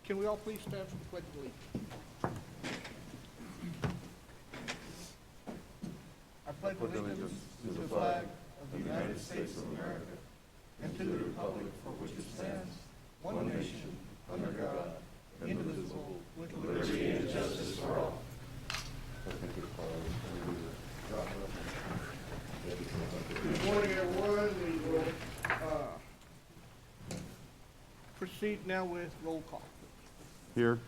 Can we all please stand for the pledge of allegiance? I pledge allegiance to the flag of the United States of America and to the republic for which it stands, one nation, under God, indivisible, with liberty and justice for all. Good morning, everyone. We will proceed now with roll call. Here.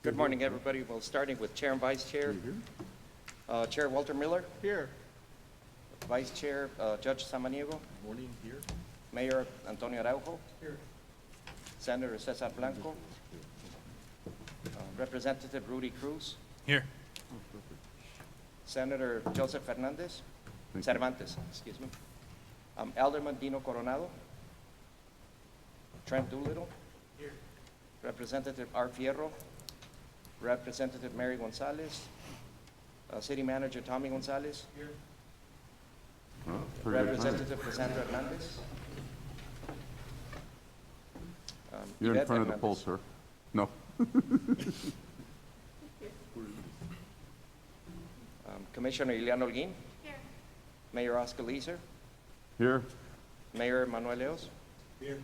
Good morning, everybody. Well, starting with Chair and Vice Chair. Chair Walter Miller, Here. Vice Chair Judge Samaniego, Morning here. Mayor Antonio Araujo, Here. Senator Cesar Blanco, Representative Rudy Cruz, Here. Senator Joseph Fernandez, Thank you. Cervantes, excuse me, Alderman Dino Coronado, Trent Doolittle, Here. Representative R. Fierro, Representative Mary Gonzalez, City Manager Tommy Gonzalez, Here. Well, pretty good time. Representative Cassandra Hernandez. You're in Yvette front of the Hernandez. poll, sir. No. Commissioner Ileana Holguín. Here. Mayor Oscar Leeser. Here. Mayor Manuel Leos. Here.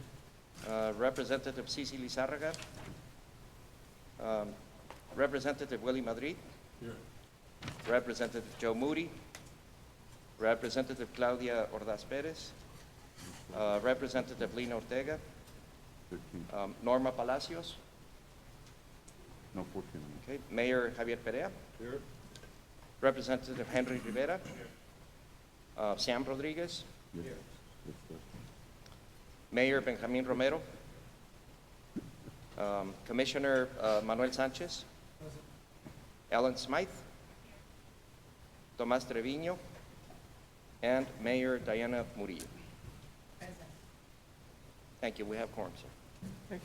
Representative Cici Lizárraga. Representative Willie Madrid. Here. Representative Joe Moody. Representative Claudia Ordaz Perez. Representative Lina Ortega. 15. Norma Palacios. No, 14. Okay. Mayor Javier Perea. Here. Representative Henry Rivera. Sam Rodriguez. Yes. Here. Yes, sir. Mayor Benjamin Romero. Commissioner Manuel Sanchez. Ellen Smythe. Tomás Treviño. And Mayor Diana Murillo. Thank you. We have quorum, sir. Thank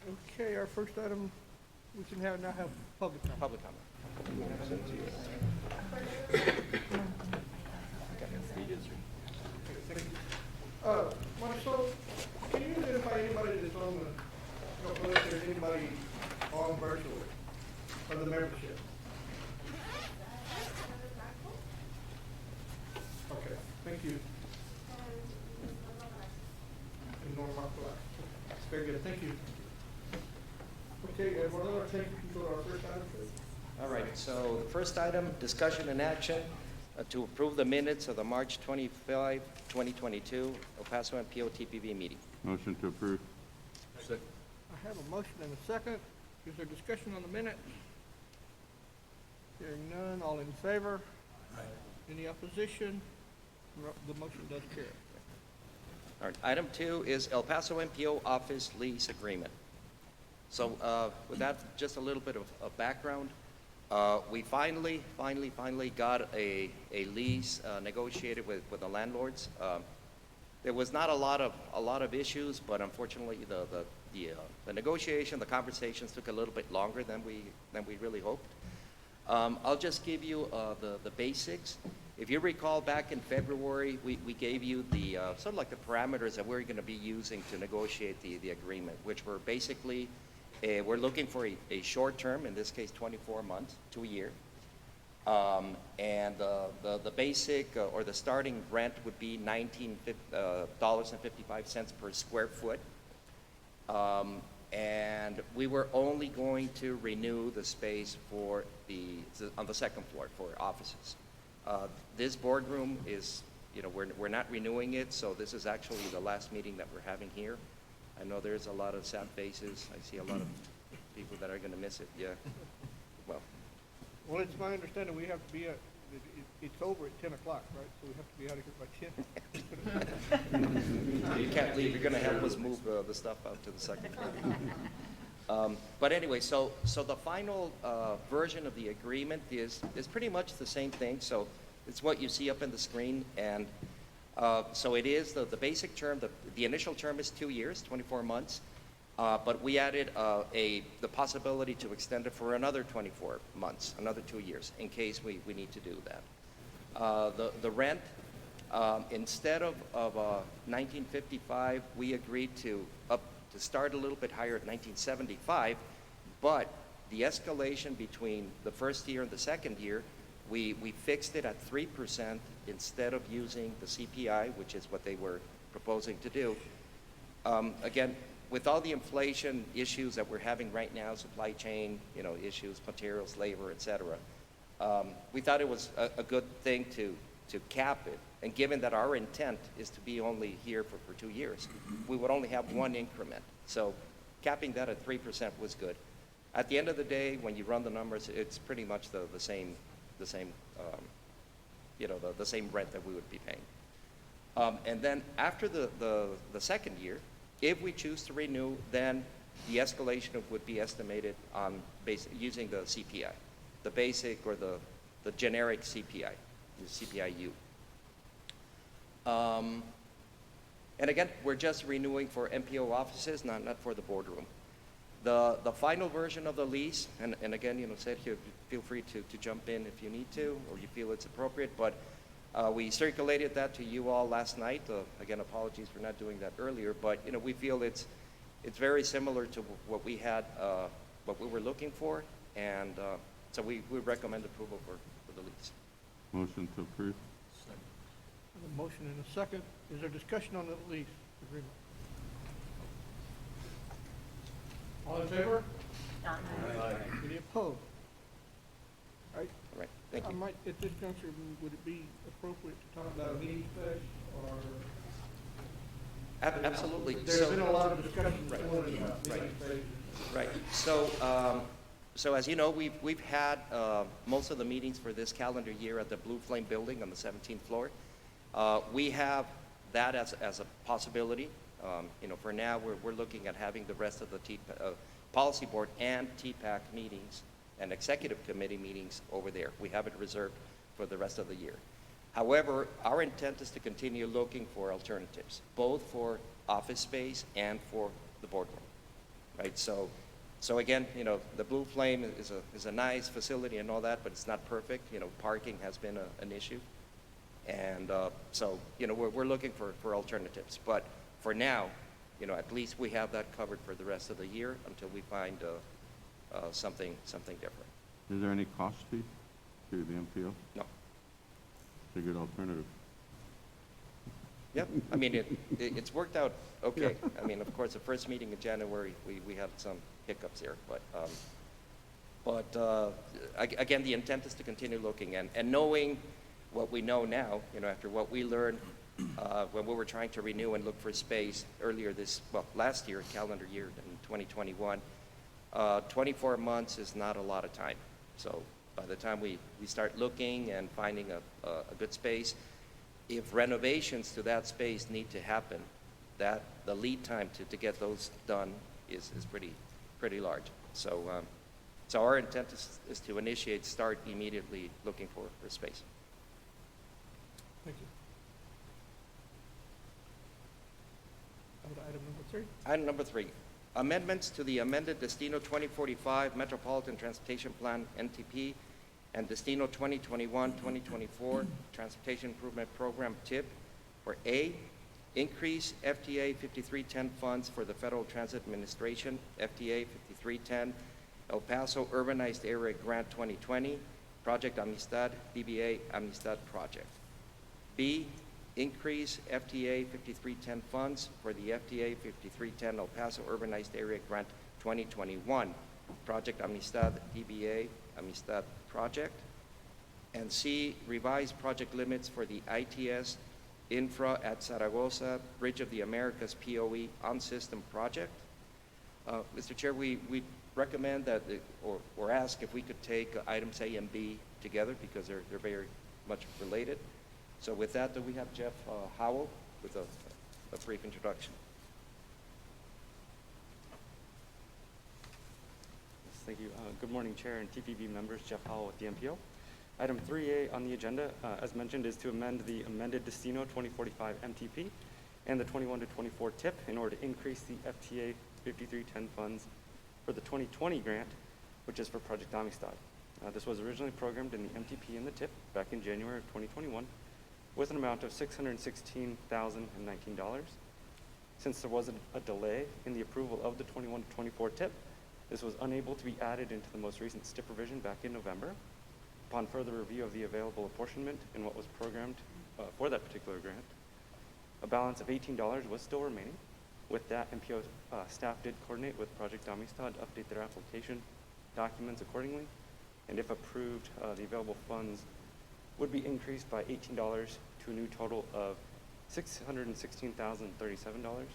you. Okay, our first item, we can now have public comment. Public comment. Marcel, can you identify anybody that's on the, if there's anybody on virtually of the membership? Okay, thank you. And Norma Palacios. Very good, thank you. Okay, and we're going to take you to our first item, please. All right, so the first item, discussion and action to approve the minutes of the March 25, 2022 El Paso EPMPO TPB meeting. Motion to approve. Second. I have a motion and a second. Is there discussion on the minutes? Hearing none, all in favor? Any opposition? The motion does carry. All right, item 2 is El Paso MPO office lease agreement. So with that, just a little bit of background. We finally got a lease negotiated with the landlords. There was not a lot of issues, but unfortunately the negotiation, the conversations took a little bit longer than we really hoped. I'll just give you the basics. If you recall, back in February, we gave you the sort of like the parameters that we're going to be using to negotiate the agreement, which were basically we're looking for a short term, in this case 24 months to a year. And the basic or the starting rent would be $19.55 per square foot. And we were only going to renew the space for on the second floor for offices. This boardroom is, we're not renewing it, so this is actually the last meeting that we're having here. I know there's a lot of sad faces. I see a lot of people that are going to miss it. Yeah. Well, Well, it's my understanding we have to be it's over at 10 o'clock, right? So we have to be out of here by 10. you can't leave. You're going to help us move the stuff out to the second floor. But anyway, so the final version of the agreement is pretty much the same thing. So it's what you see up in the screen, and so it is the basic term. The initial term is 2 years, 24 months, but we added the possibility to extend it for another 24 months, another 2 years, in case we need to do that. The rent Instead of 1955, we agreed to start a little bit higher at 1975, but the escalation between the first year and the second year, we fixed it at 3% instead of using the CPI, which is what they were proposing to do. Again, with all the inflation issues that we're having right now, supply chain, issues, materials, labor, et cetera, we thought it was a good thing to cap it. And given that our intent is to be only here for 2 years, we would only have one increment. So capping that at 3% was good. At the end of the day, when you run the numbers, it's pretty much the same same rent that we would be paying. And then after the second year, if we choose to renew, then the escalation would be estimated on using the CPI, the basic or the generic CPI, the CPIU. And again, we're just renewing for MPO offices, not for the boardroom. The final version of the lease, and again, Sergio, feel free to jump in if you need to, or you feel it's appropriate, but we circulated that to you all last night. Again, apologies for not doing that earlier, but we feel it's very similar to what we had, what we were looking for, and so we recommend approval for the lease. Motion to approve. A motion and a second. Is there discussion on the lease agreement? All in favor? Any opposed? All right. All right, thank I you. might, at this juncture, would it be appropriate to talk about a meeting space, or? Absolutely. There's been a lot of discussion Right. about meeting spaces. Right. So as you know, we've had most of the meetings for this calendar year at the Blue Flame Building on the 17th floor. We have that as a possibility. For now, we're looking at having the rest of the policy board and TPAC meetings and executive committee meetings over there. We have it reserved for the rest of the year. However, our intent is to continue looking for alternatives, both for office space and for the boardroom, right? So again, the Blue Flame is a nice facility and all that, but it's not perfect. Parking has been an issue. And so, we're looking for alternatives. But for now, at least we have that covered for the rest of the year until we find something different. Is there any cost fee to the MPO? No. It's a good alternative. Yep. I mean, it's worked out okay. I mean, of course, the first meeting in January, we had some hiccups here. But again, the intent is to continue looking. And knowing what we know now, after what we learned when we were trying to renew and look for space earlier last year, calendar year in 2021, 24 months is not a lot of time. So by the time we start looking and finding a good space, if renovations to that space need to happen, the lead time to get those done is pretty large. So our intent is to start immediately looking for space. Thank you. Item number 3. Item number 3, amendments to the amended Destino 2045 Metropolitan Transportation Plan, NTP, and Destino 2021-2024 Transportation Improvement Program, TIP, for A, increase FTA 5310 funds for the Federal Transit Administration, FTA 5310, El Paso Urbanized Area Grant 2020, Project Amistad, DBA Amistad Project. B, increase FTA 5310 funds for the FTA 5310 El Paso Urbanized Area Grant 2021, Project Amistad, DBA Amistad Project. And C, revise project limits for the ITS Infra at Zaragoza Bridge of the Americas POE on-system project. Mr. Chair, we recommend that, or ask if we could take items A and B together because they're very much related. So with that, do we have Jeff Howell with a brief introduction? Yes, thank you. Good morning, Chair and TPB members. Jeff Howell with the MPO. Item 3A on the agenda, as mentioned, is to amend the amended Destino 2045 MTP and the 21 to 24 TIP in order to increase the FTA 5310 funds for the 2020 grant, which is for Project Amistad. This was originally programmed in the MTP and the TIP back in January of 2021. with an amount of $616,019. Since there was a delay in the approval of the 21 to 24 tip, this was unable to be added into the most recent STIP revision back in November. Upon further review of the available apportionment and what was programmed for that particular grant, a balance of $18 was still remaining. With that, MPO staff did coordinate with Project Amistad to update their application documents accordingly, and if approved, the available funds would be increased by $18 to a new total of $616,037.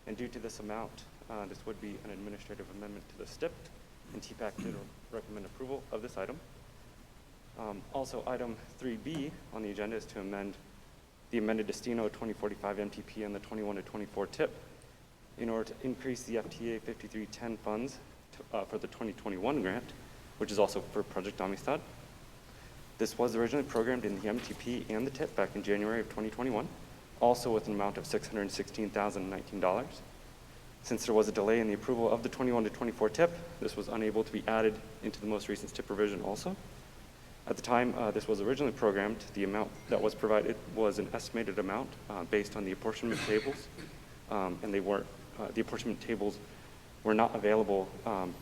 And due to this amount, this would be an administrative amendment to the STIP, and TPAC did recommend approval of this item. Also, item 3B on the agenda is to amend the amended Destino 2045 MTP and the 21 to 24 tip in order to increase the FTA 5310 funds for the 2021 grant, which is also for Project Amistad. This was originally programmed in the MTP and the tip back in January of 2021, also with an amount of $616,019. Since there was a delay in the approval of the 21 to 24 tip, this was unable to be added into the most recent tip revision also. At the time this was originally programmed, the amount that was provided was an estimated amount based on the apportionment tables, and they weren't, the apportionment tables were not available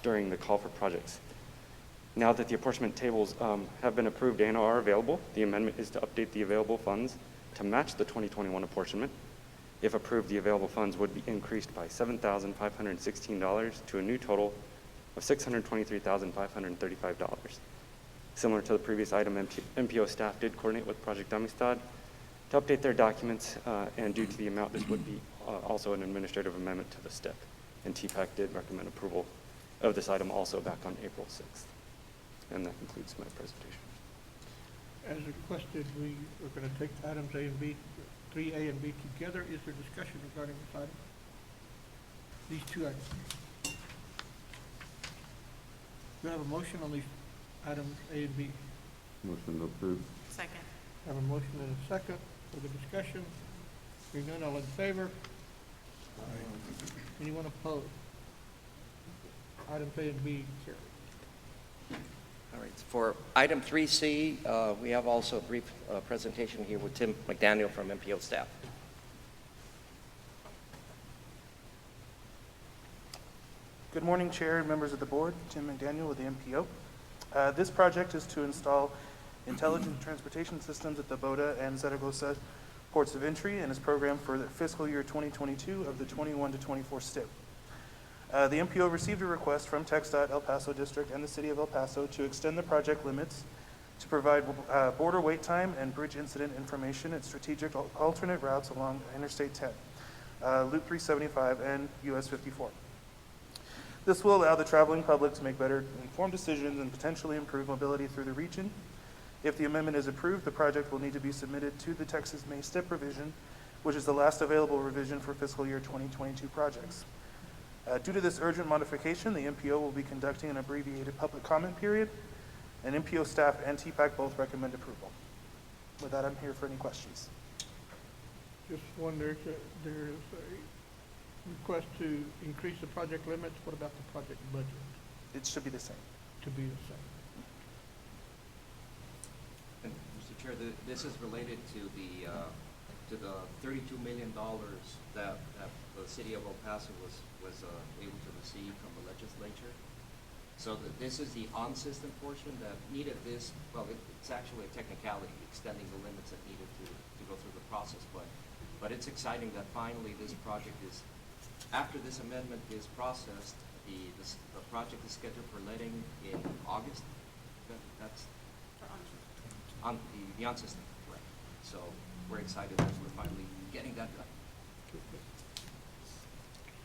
during the call for projects. Now that the apportionment tables have been approved and are available, the amendment is to update the available funds to match the 2021 apportionment. If approved, the available funds would be increased by $7,516 to a new total of $623,535. Similar to the previous item, MPO staff did coordinate with Project Amistad to update their documents, and due to the amount, this would be also an administrative amendment to the STIP. And TPAC did recommend approval of this item also back on April 6th. And that concludes my presentation. As requested, we are going to take items A and B, 3A and B together. Is there discussion regarding this item? These two items. Do you have a motion on these items A and B? Motion approved. Second. I have a motion and a second for the discussion. Hearing none, all in favor? Anyone opposed? Items A and B carried. All right, for item 3C, we have also a brief presentation here with Tim McDaniel from MPO staff. Good morning, Chair and members of the board. Tim McDaniel with the MPO. This project is to install intelligent transportation systems at the Boda and Zaragoza ports of entry and is programmed for the fiscal year 2022 of the 21 to 24 STIP. The MPO received a request from TxDOT El Paso District and the City of El Paso to extend the project limits to provide border wait time and bridge incident information at strategic alternate routes along Interstate 10, Loop 375, and US 54. This will allow the traveling public to make better informed decisions and potentially improve mobility through the region. If the amendment is approved, the project will need to be submitted to the Texas May STIP revision, which is the last available revision for fiscal year 2022 projects. Due to this urgent modification, the MPO will be conducting an abbreviated public comment period, and MPO staff and TPAC both recommend approval. With that, I'm here for any questions. Just wondered, there's a request to increase the project limits. What about the project budget? It should be the same. To be the same. And Mr. Chair, this is related to the $32 million that the City of El Paso was able to receive from the legislature. So this is the on-system portion that needed this. Well, it's actually a technicality, extending the limits that needed to go through the process. But it's exciting that finally this project is, after this amendment is processed, the project is scheduled for letting in August. That's on the on-system, right? So we're excited that we're finally getting that done.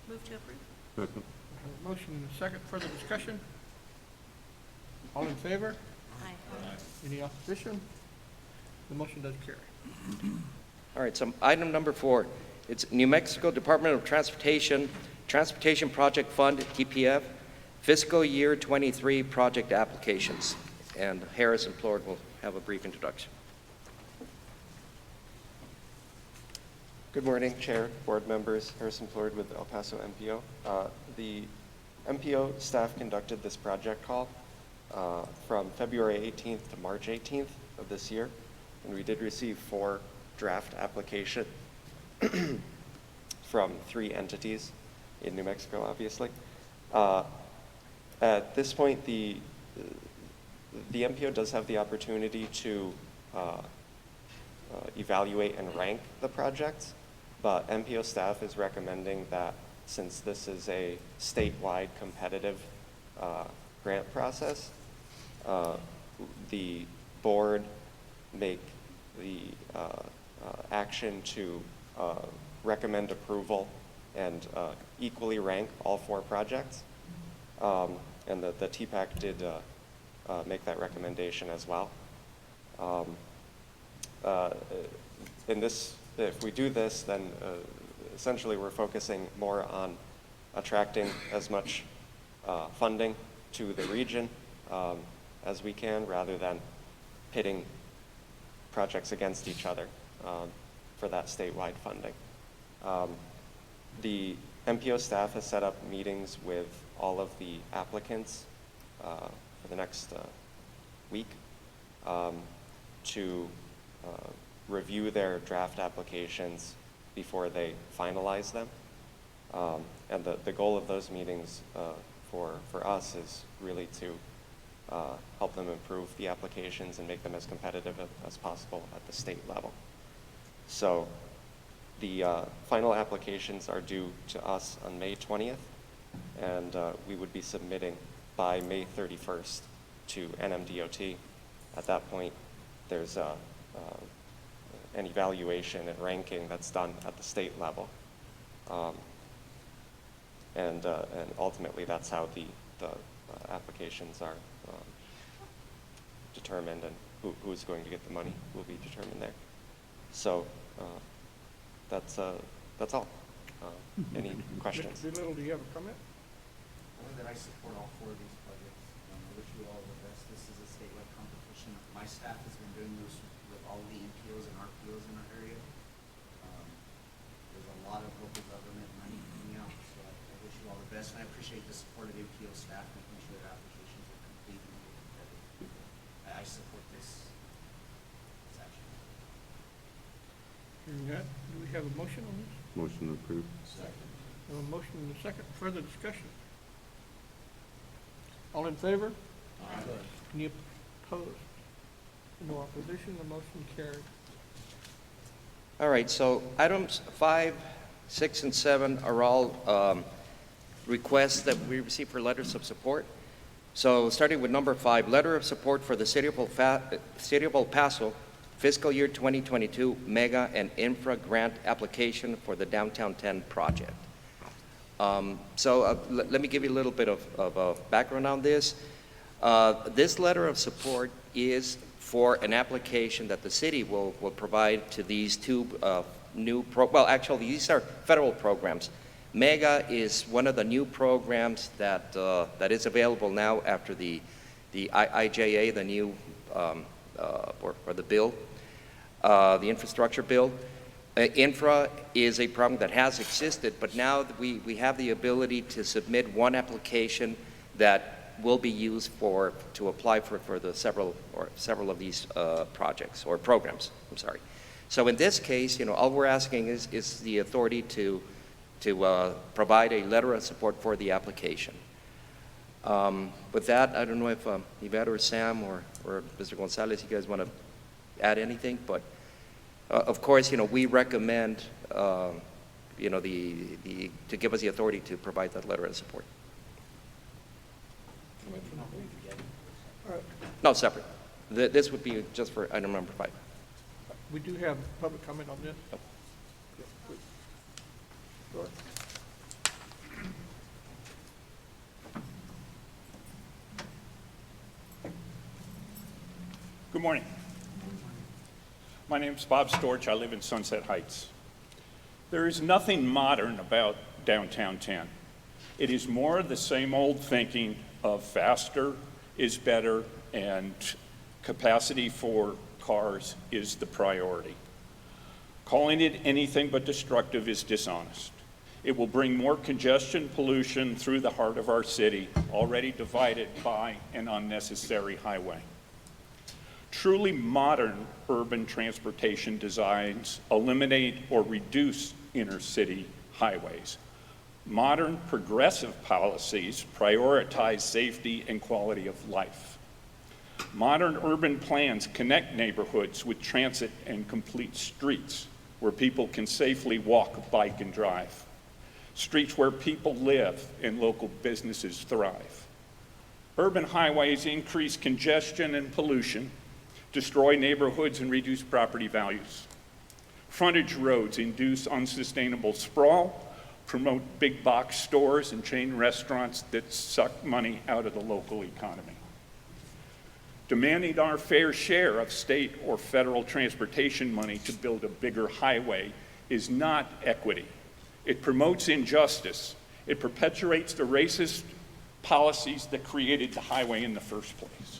Move to approve. Second. Motion and a second. Further discussion? All in favor? Aye. Any opposition? The motion does carry. All right, so item number 4, it's New Mexico Department of Transportation, Transportation Project Fund, TPF, fiscal year 23 project applications. And Harrison Plord will have a brief introduction. Good morning, Chair, board members. Harrison Plord with El Paso MPO. The MPO staff conducted this project call from February 18th to March 18th of this year, and we did receive 4 draft application from 3 entities in New Mexico, obviously. At this point, the MPO does have the opportunity to evaluate and rank the projects, but MPO staff is recommending that since this is a statewide competitive grant process, the board make the action to recommend approval and equally rank all 4 projects. And the TPAC did make that recommendation as well. If we do this, then essentially we're focusing more on attracting as much funding to the region as we can, rather than pitting projects against each other for that statewide funding. The MPO staff has set up meetings with all of the applicants for the next week to review their draft applications before they finalize them. And the goal of those meetings for us is really to help them improve the applications and make them as competitive as possible at the state level. So the final applications are due to us on May 20th, and we would be submitting by May 31st to NMDOT. At that point, there's an evaluation and ranking that's done at the state level. And ultimately, that's how the applications are determined, and who's going to get the money will be determined there. So that's all. Any questions? Mr. Doolittle, do you have a comment? Only that I support all 4 of these projects. I wish you all the best. This is a statewide competition. My staff has been doing this with all the NPOs and RPOs in our area. There's a lot of local government money coming out, so I wish you all the best. And I appreciate the support of the NPO staff, making sure their applications are complete and competitive. I support this action. Hearing that, do we have a motion on this? Motion approved. Second. We have a motion and a second. Further discussion? All in favor? Aye. Any opposed? No opposition, the motion carried. All right, so items 5, 6, and 7 are all requests that we received for letters of support. So starting with number 5, letter of support for the City of El Paso fiscal year 2022 Mega and Infra Grant application for the Downtown 10 project. Let me give you a little bit of background on this. This letter of support is for an application that the city will provide to these 2 new actually these are federal programs. Mega is one of the new programs that is available now after the IIJA, the new or the bill, the infrastructure bill. Infra is a program that has existed, but now we have the ability to submit one application that will be used to apply for the several of these projects or programs. I'm sorry. So in this case, all we're asking is the authority to provide a letter of support for the application. With that, I don't know if Yvette or Sam or Mr. Gonzalez, you guys want to add anything, but of course, we recommend, to give us the authority to provide that letter of support. All right, No, separate. This would be just for item number 5. we do have public comment on this. Go ahead. Good morning. My name's Bob Storch. I live in Sunset Heights. There is nothing modern about downtown 10. It is more the same old thinking of faster is better and capacity for cars is the priority. Calling it anything but destructive is dishonest. It will bring more congestion, pollution through the heart of our city, already divided by an unnecessary highway. Truly modern urban transportation designs eliminate or reduce inner-city highways. Modern progressive policies prioritize safety and quality of life. Modern urban plans connect neighborhoods with transit and complete streets where people can safely walk, bike, and drive. Streets where people live and local businesses thrive. Urban highways increase congestion and pollution, destroy neighborhoods and reduce property values. Frontage roads induce unsustainable sprawl, promote big box stores and chain restaurants that suck money out of the local economy. Demanding our fair share of state or federal transportation money to build a bigger highway is not equity. It promotes injustice. It perpetuates the racist policies that created the highway in the first place.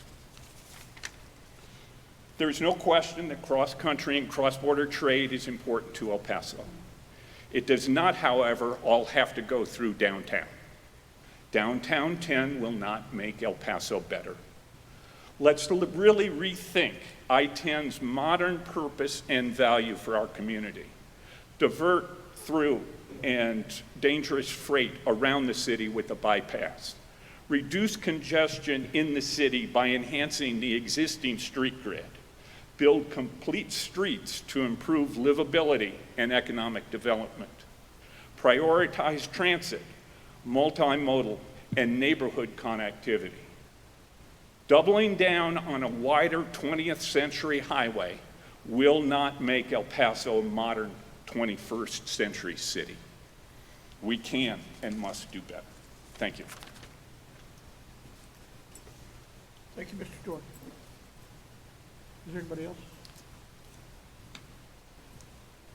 There's no question that cross-country and cross-border trade is important to El Paso. It does not, however, all have to go through downtown. Downtown 10 will not make El Paso better. Let's really rethink I-10's modern purpose and value for our community. Divert through and dangerous freight around the city with a bypass. Reduce congestion in the city by enhancing the existing street grid. Build complete streets to improve livability and economic development. Prioritize transit, multimodal, and neighborhood connectivity. Doubling down on a wider 20th century highway will not make El Paso a modern 21st century city. We can and must do better. Thank you. Thank you, Mr. Stewart. Is there anybody else?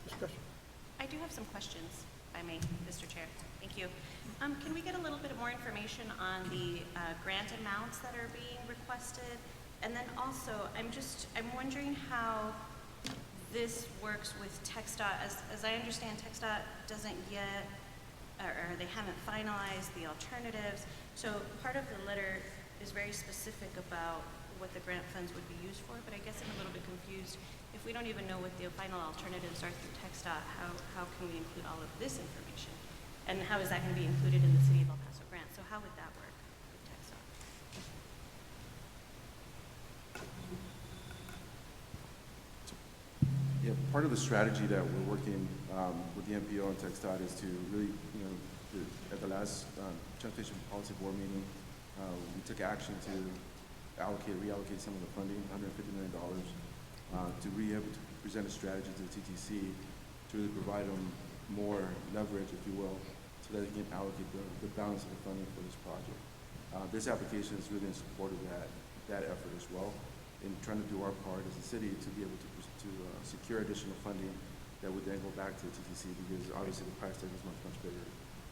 Discussion. I do have some questions, if I may, Mr. Chair. Thank you. Can we get a little bit more information on the grant amounts that are being requested? And then also, I'm wondering how this works with TxDOT. As I understand, TxDOT doesn't yet, or they haven't finalized the alternatives. So part of the letter is very specific about what the grant funds would be used for, but I guess I'm a little bit confused. If we don't even know what the final alternatives are through TxDOT, how can we include all of this information? And how is that going to be included in the City of El Paso grant? So how would that work with TxDOT? Yeah, part of the strategy that we're working with the MPO and TxDOT is to really, at the last Transportation Policy Board meeting, we took action to reallocate some of the funding, $150 million, to be able to present a strategy to the TTC to really provide them more leverage, if you will, so that they can allocate the balance of the funding for this project. This application is really in support of that effort as well, in trying to do our part as a city to be able to secure additional funding that would then go back to the TTC, because obviously the price tag is much, much bigger.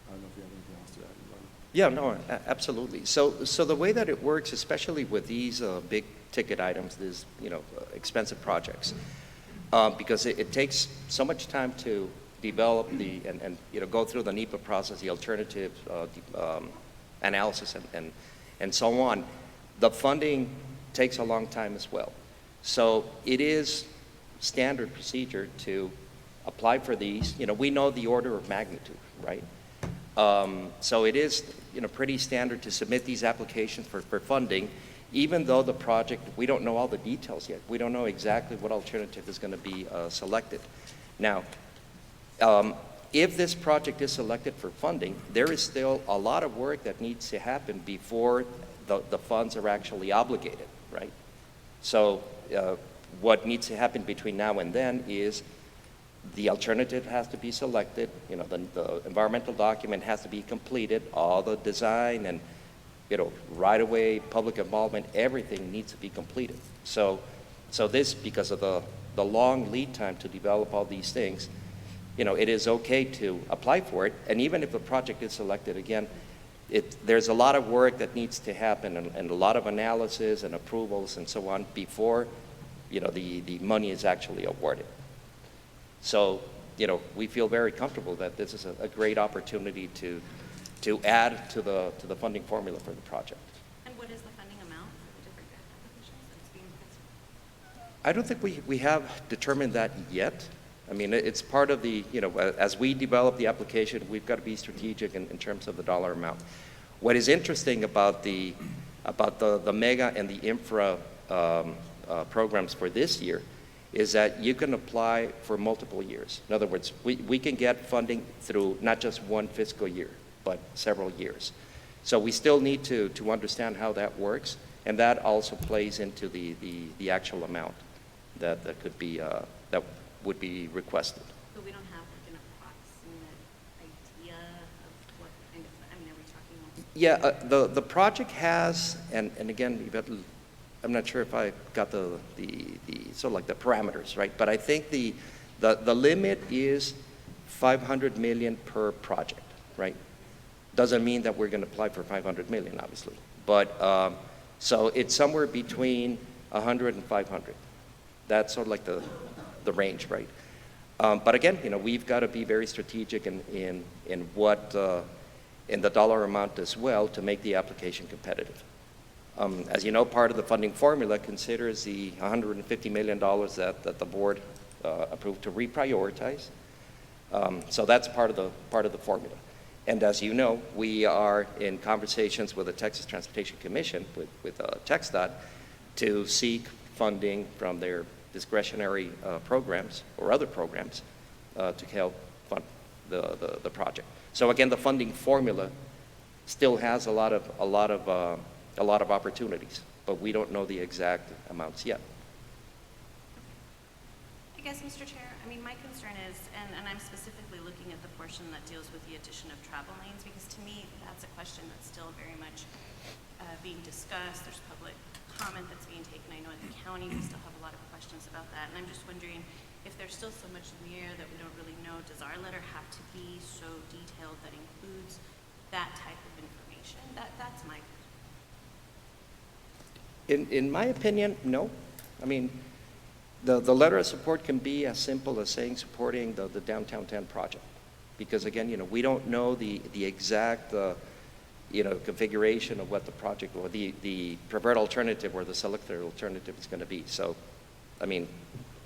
I don't know if you have anything else to add. Yeah, no, absolutely. So the way that it works, especially with these big ticket items, these expensive projects, because it takes so much time to develop and go through the NEPA process, the alternative analysis and so on. The funding takes a long time as well. So it is standard procedure to apply for these. We know the order of magnitude, right? So it is pretty standard to submit these applications for funding, even though the project, we don't know all the details yet. We don't know exactly what alternative is going to be selected. Now, if this project is selected for funding, there is still a lot of work that needs to happen before the funds are actually obligated, right? So what needs to happen between now and then is the alternative has to be selected, the environmental document has to be completed, all the design and, right-of-way, public involvement, everything needs to be completed. So this, because of the long lead time to develop all these things, it is okay to apply for it. And even if the project is selected again, there's a lot of work that needs to happen and a lot of analysis and approvals and so on before, the money is actually awarded. So, we feel very comfortable that this is a great opportunity to add to the funding formula for the project. And what is the funding amount for the different grant applications that's being requested? I don't think we have determined that yet. I mean, it's part of the, as we develop the application, we've got to be strategic in terms of the dollar amount. What is interesting about the mega and the infra programs for this year is that you can apply for multiple years. In other words, we can get funding through not just one fiscal year, but several years. So we still need to understand how that works, and that also plays into the actual amount that could be, that would be requested. But we don't have like an approximate idea of what kind of, I mean, are we talking? Yeah, the project has, and again, I'm not sure if I got the sort of like the parameters, right? But I think the limit is 500 million per project, right? Doesn't mean that we're going to apply for 500 million, obviously. But, so it's somewhere between 100 and 500. That's sort of like the range, right? But again, we've got to be very strategic in what, in the dollar amount as well to make the application competitive. As you know, part of the funding formula considers the $150 million that the board approved to reprioritize. So that's part of the formula. And as you know, we are in conversations with the Texas Transportation Commission, with TxDOT, to seek funding from their discretionary programs or other programs to help fund the project. So again, the funding formula still has a lot of opportunities, but we don't know the exact amounts yet. I guess, Mr. Chair, I mean, my concern is, and I'm specifically looking at the portion that deals with the addition of travel lanes, because to me, that's a question that's still very much being discussed. There's public comment that's being taken. I know at the county, we still have a lot of questions about that. And I'm just wondering if there's still so much in the air that we don't really know, does our letter have to be so detailed that includes that type of information? That's my question. In my opinion, no. I mean, the letter of support can be as simple as saying supporting the Downtown 10 project. Because again, we don't know the exact, configuration of what the project or the preferred alternative or the selected alternative is going to be. So, I mean,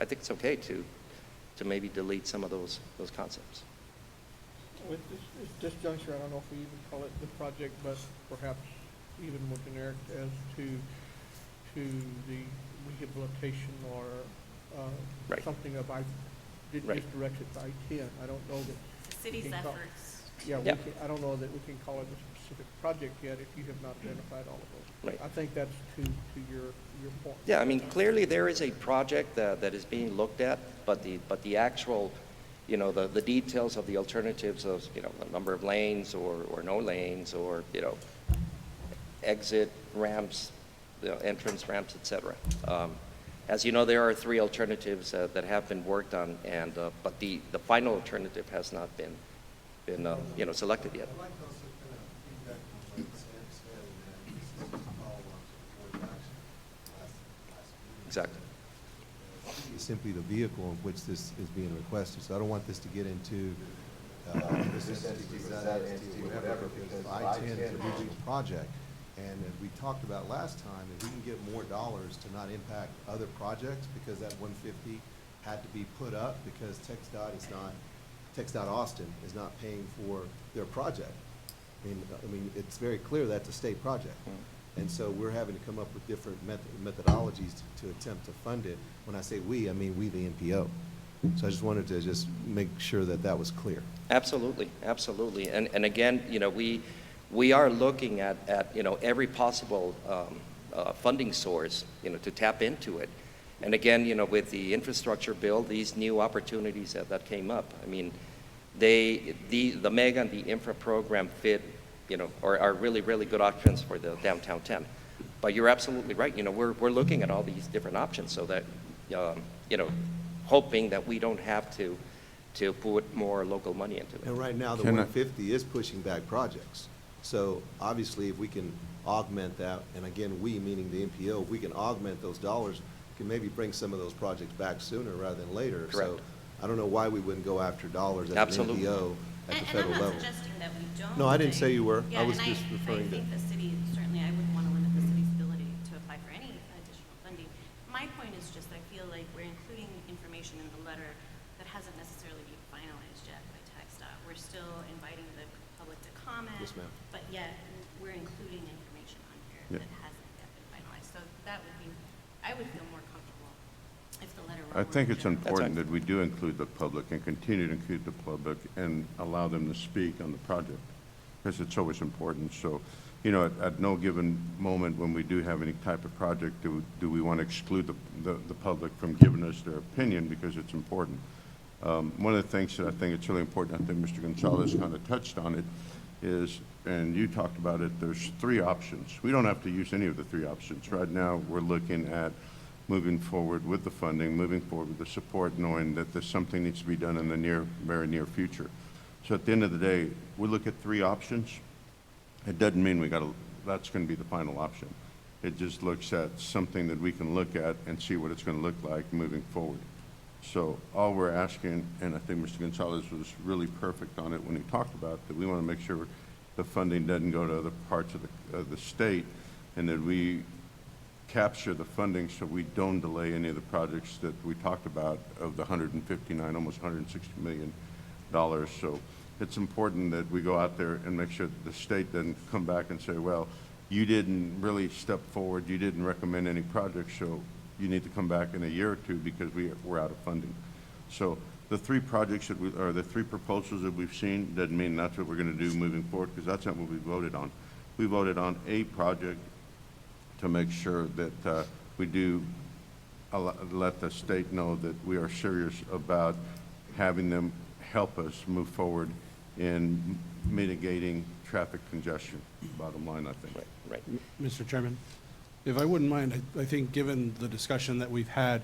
I think it's okay to maybe delete some of those concepts. With this juncture, I don't know if we even call it the project, but perhaps even more generic as to the rehabilitation or Right. something of Right. just directed to I-10. I don't know that. The city's we can call- efforts. Yeah, Yeah. I don't know that we can call it a specific project yet if you have not identified all of those. Right. I think that's to your point. Yeah, I mean, clearly there is a project that is being looked at, but the actual, the details of the alternatives of, the number of lanes or no lanes or, exit ramps, entrance ramps, et cetera. As you know, there are 3 alternatives that have been worked on, and but the final alternative has not been selected yet. I'd like also kind of feedback on what Sam said, and this is just a follow-up to the board action last meeting. Exactly. The city is simply the vehicle in which this is being requested, so I don't want this to get into this entity, that entity, whatever, because I-10 is a regional project. And as we talked about last time, if we can get more dollars to not impact other projects, because that 150 had to be put up because TxDOT Austin is not paying for their project. I mean, it's very clear that's a state project. And so we're having to come up with different methodologies to attempt to fund it. When I say we, I mean we, the MPO. So I just wanted to just make sure that was clear. Absolutely, absolutely. And again, we are looking at every possible funding source, to tap into it. And again, with the infrastructure bill, these new opportunities that came up, I mean, the MEGA and the infra program fit, or are really, really good options for the Downtown 10. But you're absolutely right. We're looking at all these different options so that, hoping that we don't have to put more local money into it. And right now, the Can I- 150 is pushing back projects. So obviously, if we can augment that, and again, we, meaning the MPO, if we can augment those dollars, we can maybe bring some of those projects back sooner rather than later. Correct. So I don't know why we wouldn't go after dollars as an Absolutely. MPO at the federal And I'm level. not suggesting that we don't. No, I didn't think- say you were. Yeah, I was and just referring to. I think the city, certainly I wouldn't want to limit the city's ability to apply for any additional funding. My point is just, I feel like Yes, ma'am. But yet, we're including information on here Yeah. that hasn't yet been finalized. So that would be, I would feel more comfortable if the letter were I more think it's general. important that we do include the public and continue to include the public and allow them to speak on the project, because it's always important. So, you know, at no given moment when we do have any type of project, do we want to exclude the public from giving us their opinion, because it's important. One of the things that I think it's really important, I think Mr. Gonzalez kind of touched on it, is, and you talked about it, there's 3 options. We don't have to use any of the 3 options. Right now, we're looking at moving forward with the funding, moving forward with the support, knowing that there's something needs to be done in the very near future. So at the end of the day, we look at 3 options. It doesn't mean that's going to be the final option. It just looks at something that we can look at and see what it's going to look like moving forward. So all we're asking, and I think Mr. Gonzalez was really perfect on it when he talked about that we want to make sure the funding doesn't go to other parts of the state, and that we capture the funding so we don't delay any of the projects that we talked about of the 159, almost $160 million. So it's important that we go out there and make sure that the state doesn't come back and say, well, you didn't really step forward, you didn't recommend any projects, so you need to come back in a year or 2 because we're out of funding. So the 3 projects or the 3 proposals that we've seen doesn't mean that's what we're going to do moving forward, because that's not what we voted on. We voted on a project to make sure that we do let the state know that we are serious about having them help us move forward in mitigating traffic congestion, bottom line, I think. Right. Mr. Chairman, if I wouldn't mind, I think given the discussion that we've had,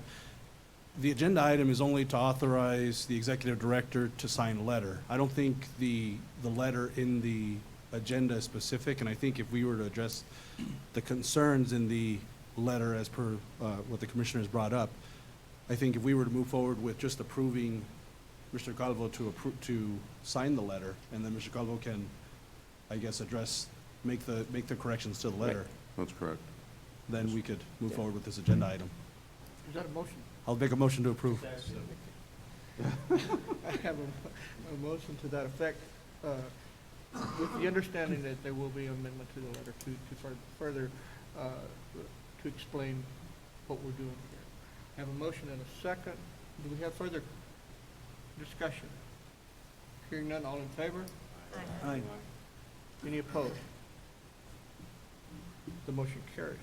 the agenda item is only to authorize the executive director to sign a letter. I don't think the letter in the agenda is specific, and I think if we were to address the concerns in the letter as per what the commissioners brought up, I think if we were to move forward with just approving Mr. Calvo to sign the letter, and then Mr. Calvo can, I guess, make the corrections to the letter, That's correct. then we could move forward with this agenda item. Is that a motion? I'll make a motion to approve. I have a motion to that effect, with the understanding that there will be amendment to the letter to further, to explain what we're doing here. I have a motion and a second. Do we have further discussion? Hearing none, all in favor? Aye. Any opposed? The motion carries.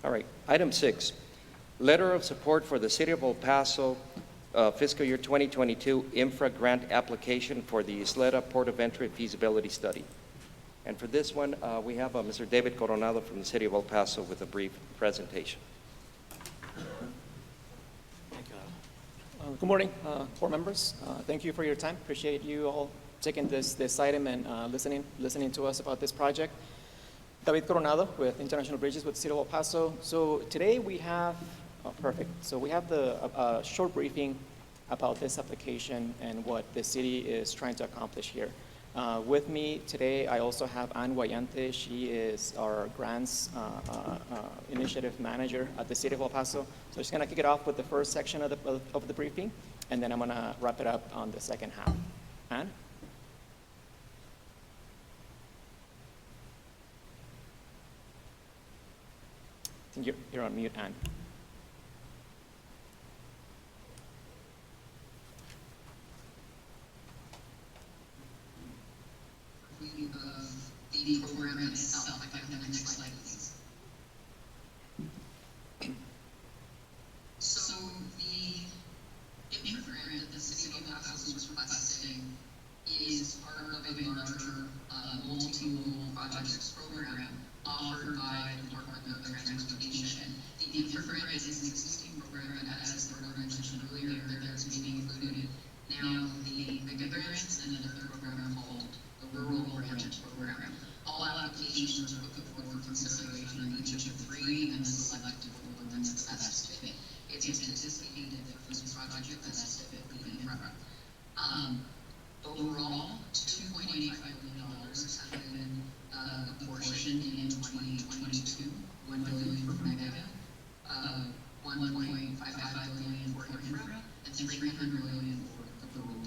All right. Item 6, letter of support for the City of El Paso fiscal year 2022 infra grant application for the Isleta Port of Entry feasibility study. And for this one, we have Mr. David Coronado from the City of El Paso with a brief presentation. Good morning, board members. Thank you for your time. Appreciate you all taking this item and listening to us about this project. David Coronado with International Bridges with City of El Paso. So today we have, perfect. So we have the short briefing about this application and what the city is trying to accomplish here. With me today, I also have Ann Guayante. She is our grants initiative manager at the City of El Paso. So she's gonna kick it off with the first section of the briefing, and then I'm gonna wrap it up on the second half. Ann? I think you're on mute, Ann. The program itself. If I can have the next slide, please. So the infra grant that the City of El Paso was requesting is part of a larger multimodal projects program offered by the Department of Transportation. The infra grant is an existing program, and as the board mentioned earlier, that's being included now the mega grants and another program called the Rural Grant Program. All applications are put forward for consideration in each of the 3 and then selected for the ones that best fit. It's anticipated that for this project that best fit will be infra. Overall, $2.85 million have been apportioned in 2022, $1 billion for mega, $1.55 billion for infra, and $300 million for the rural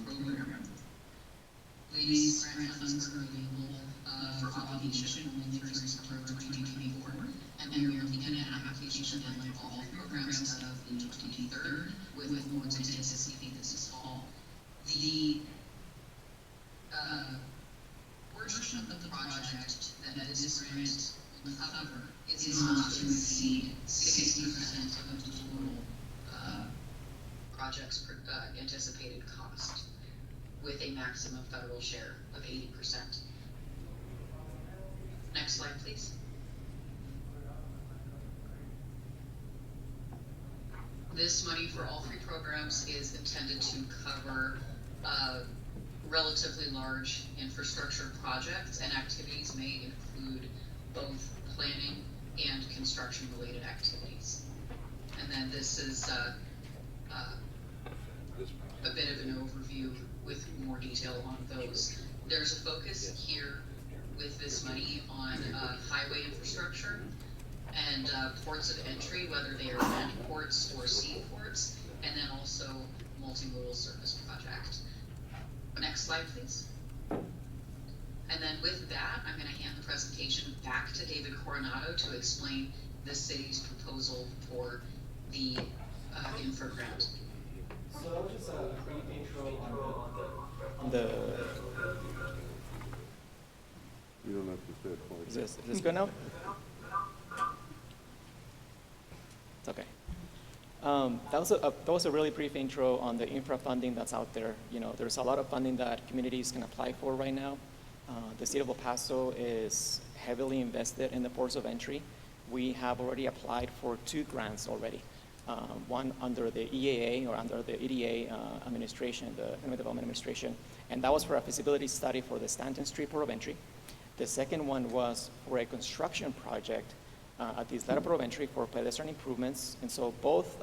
construction only through September 2024, and we are looking at an application deadline for all programs as of the 23rd, with awards anticipated this fall. The portion of the project that this grant will cover is not to exceed 60% of the total project's anticipated cost, with a maximum federal share of 80%. Next slide, please. This money for all three programs is intended to cover relatively large infrastructure projects, and activities may include both planning and construction-related activities. And then this is a bit of an overview with more detail on those. There's a focus here with this money on highway infrastructure and ports of entry, whether they are land ports or sea ports, and then also multimodal service project. Next slide, please. And then with that, I'm going to hand the presentation back to David Coronado to explain the city's proposal for the infra grant. So that was just a brief intro on the You don't have to say it twice. is this good now? It's okay. That was a really brief intro on the infra funding that's out there. You know, there's a lot of funding that communities can apply for right now. The city of El Paso is heavily invested in the ports of entry. We have already applied for 2 grants already. One under the EAA, or under the EDA administration, the Economic Development Administration, and that was for a feasibility study for the Stanton Street Port of Entry. The second one was for a construction project at the Isleta Port of Entry for pedestrian improvements. And so both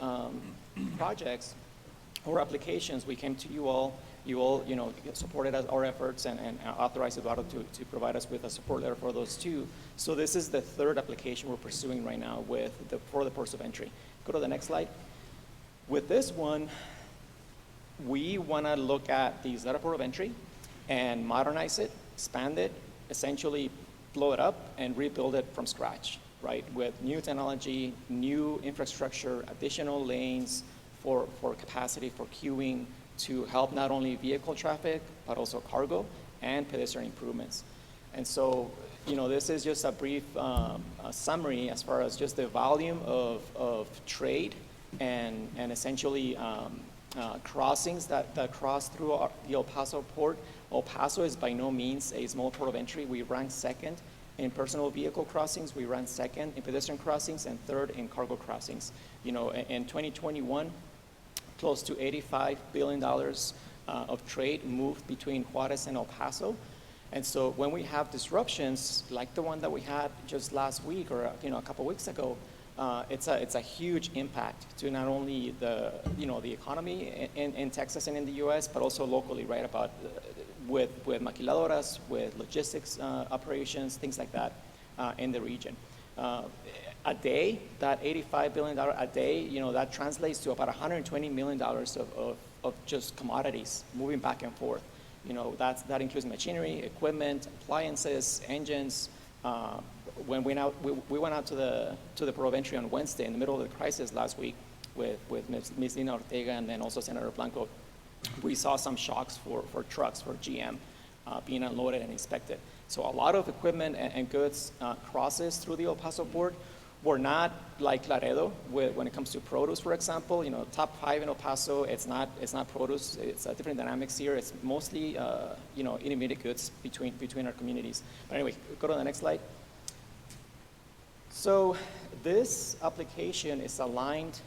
projects or applications, we came to you all, you know, supported our efforts and authorized Eduardo to provide us with a support letter for those 2. So this is the 3rd application we're pursuing right now for the ports of entry. Go to the next slide. With this one, we want to look at the Isleta Port of Entry and modernize it, expand it, essentially blow it up and rebuild it from scratch, right? With new technology, new infrastructure, additional lanes for capacity, for queuing, to help not only vehicle traffic, but also cargo and pedestrian improvements. And so, you know, this is just a brief summary as far as just the volume of trade and essentially crossings that cross through the El Paso port. El Paso is by no means a small port of entry. We rank 2nd in personal vehicle crossings. We rank 2nd in pedestrian crossings and 3rd in cargo crossings. You know, in 2021, close to $85 billion of trade moved between Juarez and El Paso. And so when we have disruptions like the one that we had just last week, or a couple weeks ago, it's a huge impact to not only the economy in Texas and in the U.S., but also locally, right? About with maquiladoras, with logistics operations, things like that in the region. A day, that $85 billion a day, that translates to about $120 million of just commodities moving back and forth. That includes machinery, equipment, appliances, engines. When we went out to the Port of Entry on Wednesday in the middle of the crisis last week with Ms. Lina Ortega and then also Senator Blanco, we saw some shocks for trucks, for GM, being unloaded and inspected. So a lot of equipment and goods crosses through the El Paso port. We're not like Laredo when it comes to produce, for example. Top 5 in El Paso, it's not produce. It's different dynamics here. It's mostly intermediate goods between our communities. But anyway, go to the next slide. So this application is aligned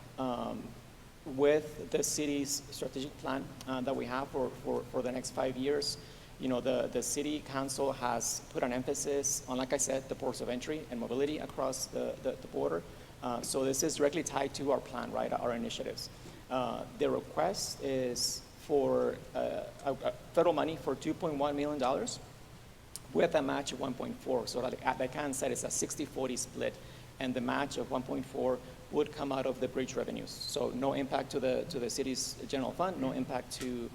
with the city's strategic plan that we have for the next 5 years. The city council has put an emphasis on, like I said, the ports of entry and mobility across the border. So this is directly tied to our plan, right, our initiatives. The request is for federal money for $2.1 million with a match of 1.4. So like I can say it's a 60-40 split, and the match of 1.4 would come out of the bridge revenues. So no impact to the city's general fund, no impact to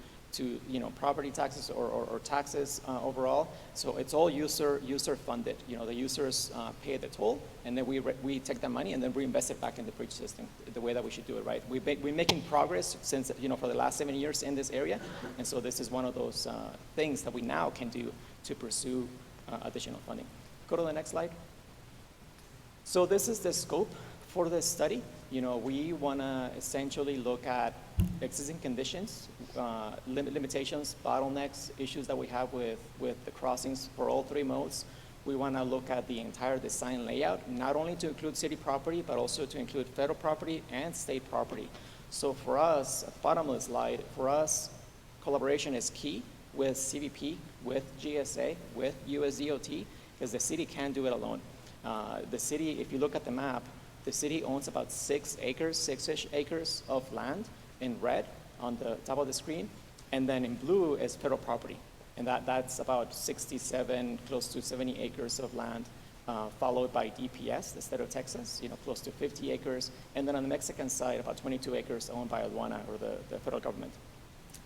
property taxes or taxes overall. So it's all user funded. The users pay the toll, and then we take that money and then reinvest it back in the bridge system, the way that we should do it, right? We're making progress since, for the last 7 years in this area, and so this is one of those things that we now can do to pursue additional funding. Go to the next slide. So this is the scope for this study. We want to essentially look at existing conditions, limitations, bottlenecks, issues that we have with the crossings for all three modes. We want to look at the entire design layout, not only to include city property, but also to include federal property and state property. So for us, bottom of the slide, for us, collaboration is key with CBP, with GSA, with USDOT, because the city can't do it alone. The city, if you look at the map, the city owns about 6 acres, 6-ish acres of land in red on the top of the screen, and then in blue is federal property. And that's about 67, close to 70 acres of land, followed by DPS, the state of Texas, close to 50 acres. And then on the Mexican side, about 22 acres owned by Aduana, or the federal government.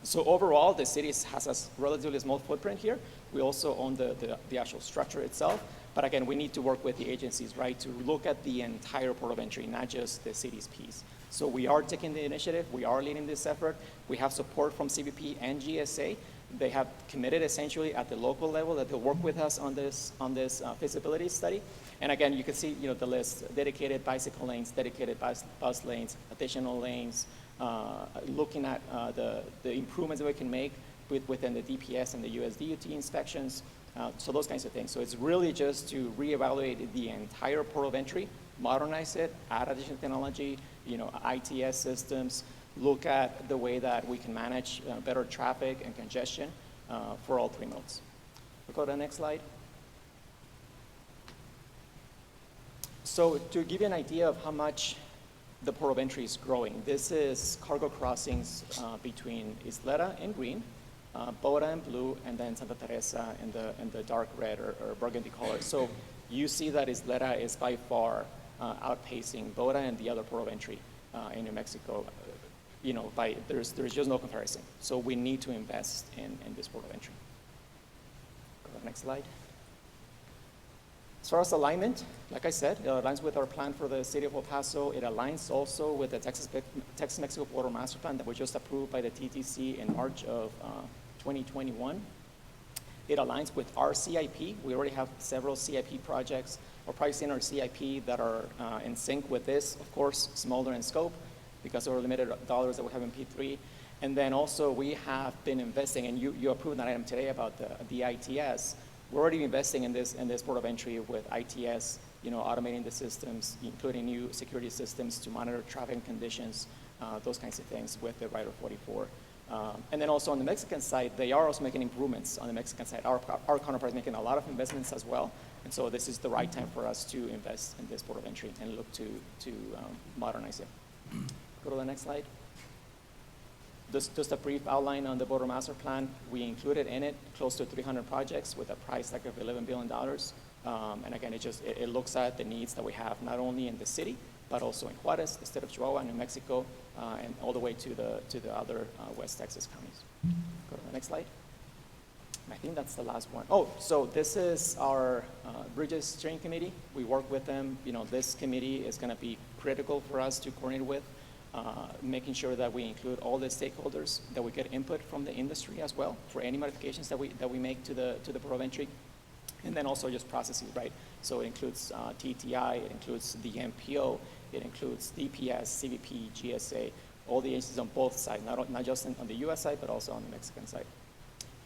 So overall, the city has a relatively small footprint here. We also own the actual structure itself. But again, we need to work with the agencies, right, to look at the entire port of entry, not just the city's piece. So we are taking the initiative. We are leading this effort. We have support from CBP and GSA. They have committed essentially at the local level that they'll work with us on this feasibility study. And again, you can see the list: dedicated bicycle lanes, dedicated bus lanes, additional lanes, looking at the improvements that we can make within the DPS and the USDOT inspections. So those kinds of things. So it's really just to reevaluate the entire port of entry, modernize it, add additional technology, ITS systems, look at the way that we can manage better traffic and congestion for all three modes. We'll go to the next slide. So to give you an idea of how much the port of entry is growing, this is cargo crossings between Isleta in green, Boda in blue, and then Santa Teresa in the dark red or burgundy color. So you see that Isleta is by far outpacing Boda and the other port of entry in New Mexico. There's just no comparison. So we need to invest in this port of entry. Go to the next slide. As far as alignment, like I said, it aligns with our plan for the city of El Paso. It aligns also with the Texas-Mexico Border Master Plan that was just approved by the TTC in March of 2021. It aligns with our CIP. We already have several CIP projects or projects in our CIP that are in sync with this, of course, smaller in scope because of our limited dollars that we have in P3. And then also we have been investing, and you approved that item today about the ITS. We're already investing in this port of entry with ITS, automating the systems, including new security systems to monitor traffic conditions, those kinds of things with the Rider 44. And then also on the Mexican side, they are also making improvements on the Mexican side. Our counterpart is making a lot of investments as well. And so this is the right time for us to invest in this port of entry and look to modernize it. Go to the next slide. Just a brief outline on the Border Master Plan. We included in it close to 300 projects with a price tag of $11 billion. And again, it looks at the needs that we have not only in the city, but also in Juarez, the state of Chihuahua, New Mexico, and all the way to the other West Texas counties. Go to the next slide. I think that's the last one. Oh, so this is our Bridges Steering Committee. We work with them. This committee is going to be critical for us to coordinate with. Making sure that we include all the stakeholders, that we get input from the industry as well for any modifications that we make to the port of entry, and then also just processes, right? So it includes TTI, it includes the MPO, it includes DPS, CBP, GSA, all the agencies on both sides, not just on the U.S. side, but also on the Mexican side.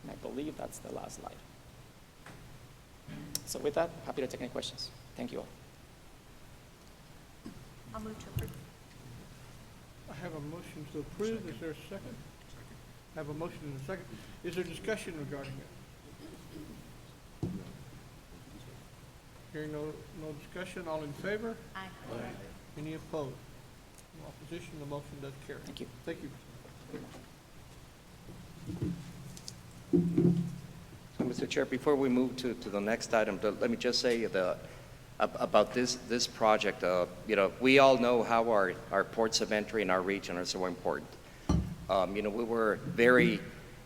And I believe that's the last slide. So with that, happy to take any questions. Thank you all. I'll move to approve. I have a motion to approve. Is there a second? I have a motion and a second. Is there discussion regarding it? Hearing no discussion, all in favor? Aye. Any opposed? No opposition, the motion does carry. Thank you. Thank you. Mr. Chair, before we move to the next item, let me just say about this project. We all know how our ports of entry in our region are so important. We were very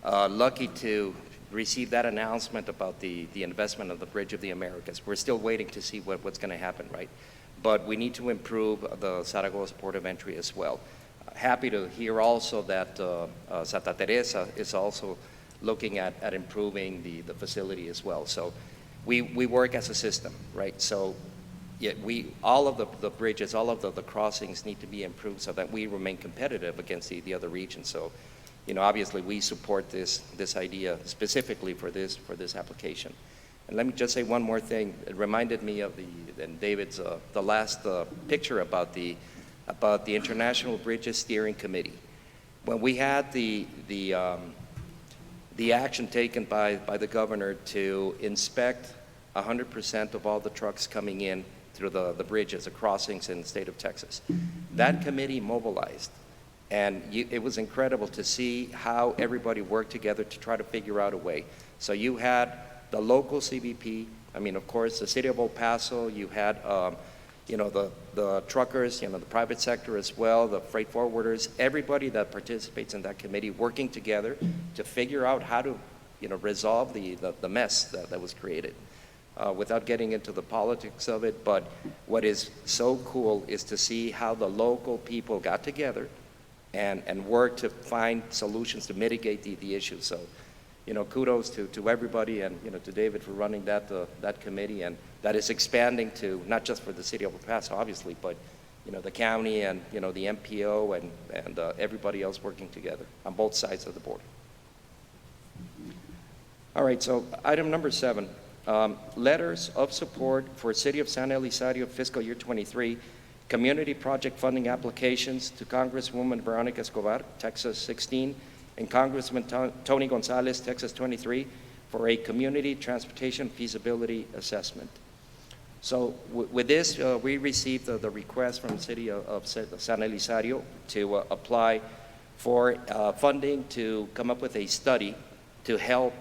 lucky to receive that announcement about the investment of the Bridge of the Americas. We're still waiting to see what's going to happen, right? But we need to improve the Zaragoza port of entry as well. Happy to hear also that Santa Teresa is also looking at improving the facility as well. So we work as a system, right? So yeah, all of the bridges, all of the crossings need to be improved so that we remain competitive against the other regions. So, you know, obviously we support this idea specifically for this application. And let me just say one more thing. It reminded me of David's the last picture about the International Bridges Steering Committee. When we had the action taken by the governor to inspect 100% of all the trucks coming in through the bridges, the crossings in the state of Texas. That committee mobilized, and it was incredible to see how everybody worked together to try to figure out a way. So you had the local CBP, I mean, of course, the city of El Paso, you had, you know, the truckers, you know, the private sector as well, the freight forwarders, everybody that participates in that committee working together to figure out how to, you know, resolve the mess that was created. Without getting into the politics of it, but what is so cool is to see how the local people got together and worked to find solutions to mitigate the issues. So, you know, kudos to everybody, and, you know, to David for running that committee, and that is expanding to not just for the city of El Paso, obviously, but, you know, the county and, you know, the MPO and everybody else working together on both sides of the border. All right, so item number 7. Letters of support for City of San Elizario fiscal year 23, community project funding applications to Congresswoman Veronica Escobar, Texas 16, and Congressman Tony Gonzalez, Texas 23, for a community transportation feasibility assessment. So with this, we received the request from the City of San Elizario to apply for funding to come up with a study to help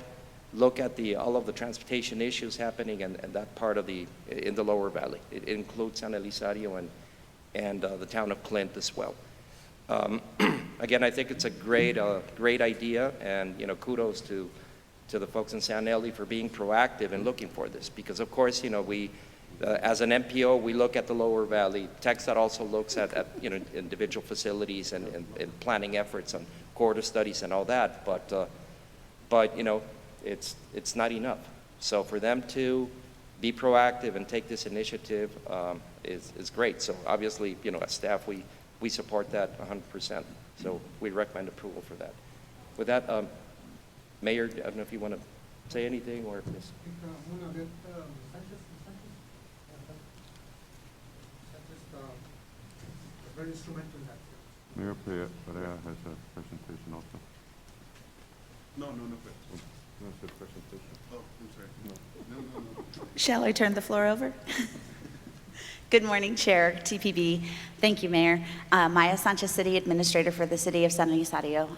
look at all of the transportation issues happening and that part of in the lower valley. It includes San Elizario and the town of Clint as well. Again, I think it's a great idea, and, you know, kudos to the folks in San Eli for being proactive and looking for this, because of course, you know, we as an MPO, we look at the lower valley. TxDOT also looks at you know, individual facilities and planning efforts on corridor studies and all that, but you know, it's not enough. So for them to be proactive and take this initiative is great. So obviously, you know, as staff, we support that 100%. So we recommend approval for that. With that, Mayor, I don't know if you want to say anything or if this. Mayor Perea has a presentation also. No. That's the presentation. Oh, I'm sorry. No. Shall I turn the floor over? Good morning, Chair, TPB. Thank you, Mayor. Maya Sanchez, City Administrator for the City of San Elizario.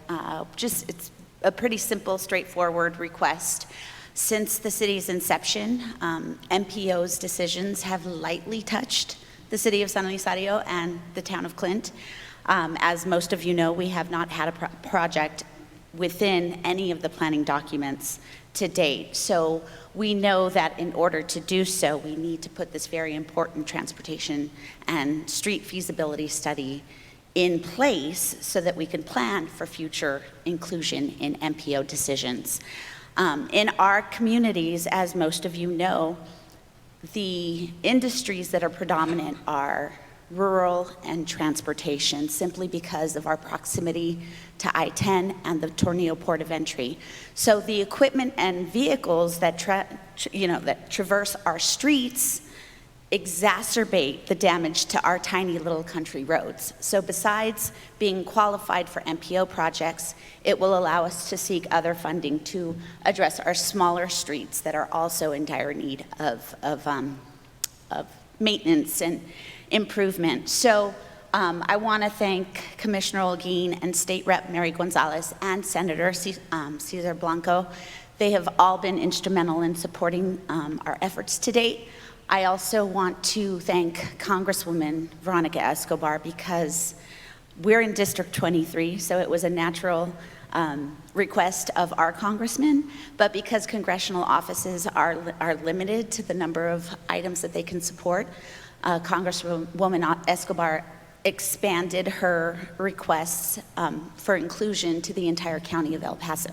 It's a pretty simple, straightforward request. Since the city's inception, MPO's decisions have lightly touched the City of San Elizario and the town of Clint. As most of you know, we have not had a project within any of the planning documents to date. So we know that in order to do so, we need to put this very important transportation and street feasibility study in place so that we can plan for future inclusion in MPO decisions. In our communities, as most of you know, the industries that are predominant are rural and transportation, simply because of our proximity to I-10 and the Tornillo Port of Entry. So the equipment and vehicles that traverse our streets exacerbate the damage to our tiny little country roads. So besides being qualified for MPO projects, it will allow us to seek other funding to address our smaller streets that are also in dire need of maintenance and improvement. So I want to thank Commissioner Holguin and State Rep Mary Gonzalez and Senator Cesar Blanco. They have all been instrumental in supporting our efforts to date. I also want to thank Congresswoman Veronica Escobar, because we're in District 23, so it was a natural request of our congressman, but because congressional offices are limited to the number of items that they can support, Congresswoman Escobar expanded her requests for inclusion to the entire county of El Paso.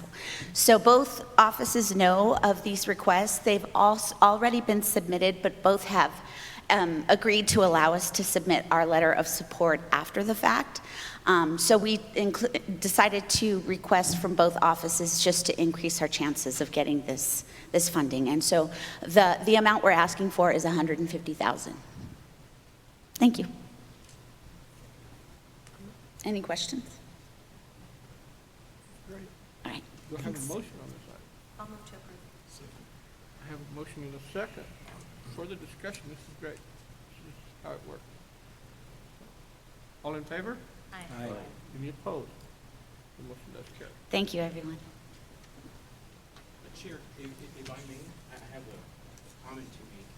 So both offices know of these requests. They've already been submitted, but both have agreed to allow us to submit our letter of support after the fact. So we decided to request from both offices just to increase our chances of getting this funding. And so the amount we're asking for is $150,000. Thank you. Any questions? Great. All right. Do I have a Thanks. motion on this item? I'll move to approve. I have a motion and a second. Further discussion, this is great. This is how it works. All in favor? Aye. Any opposed? The motion does carry. Thank you, everyone. Chair, if I may, I have a comment to make.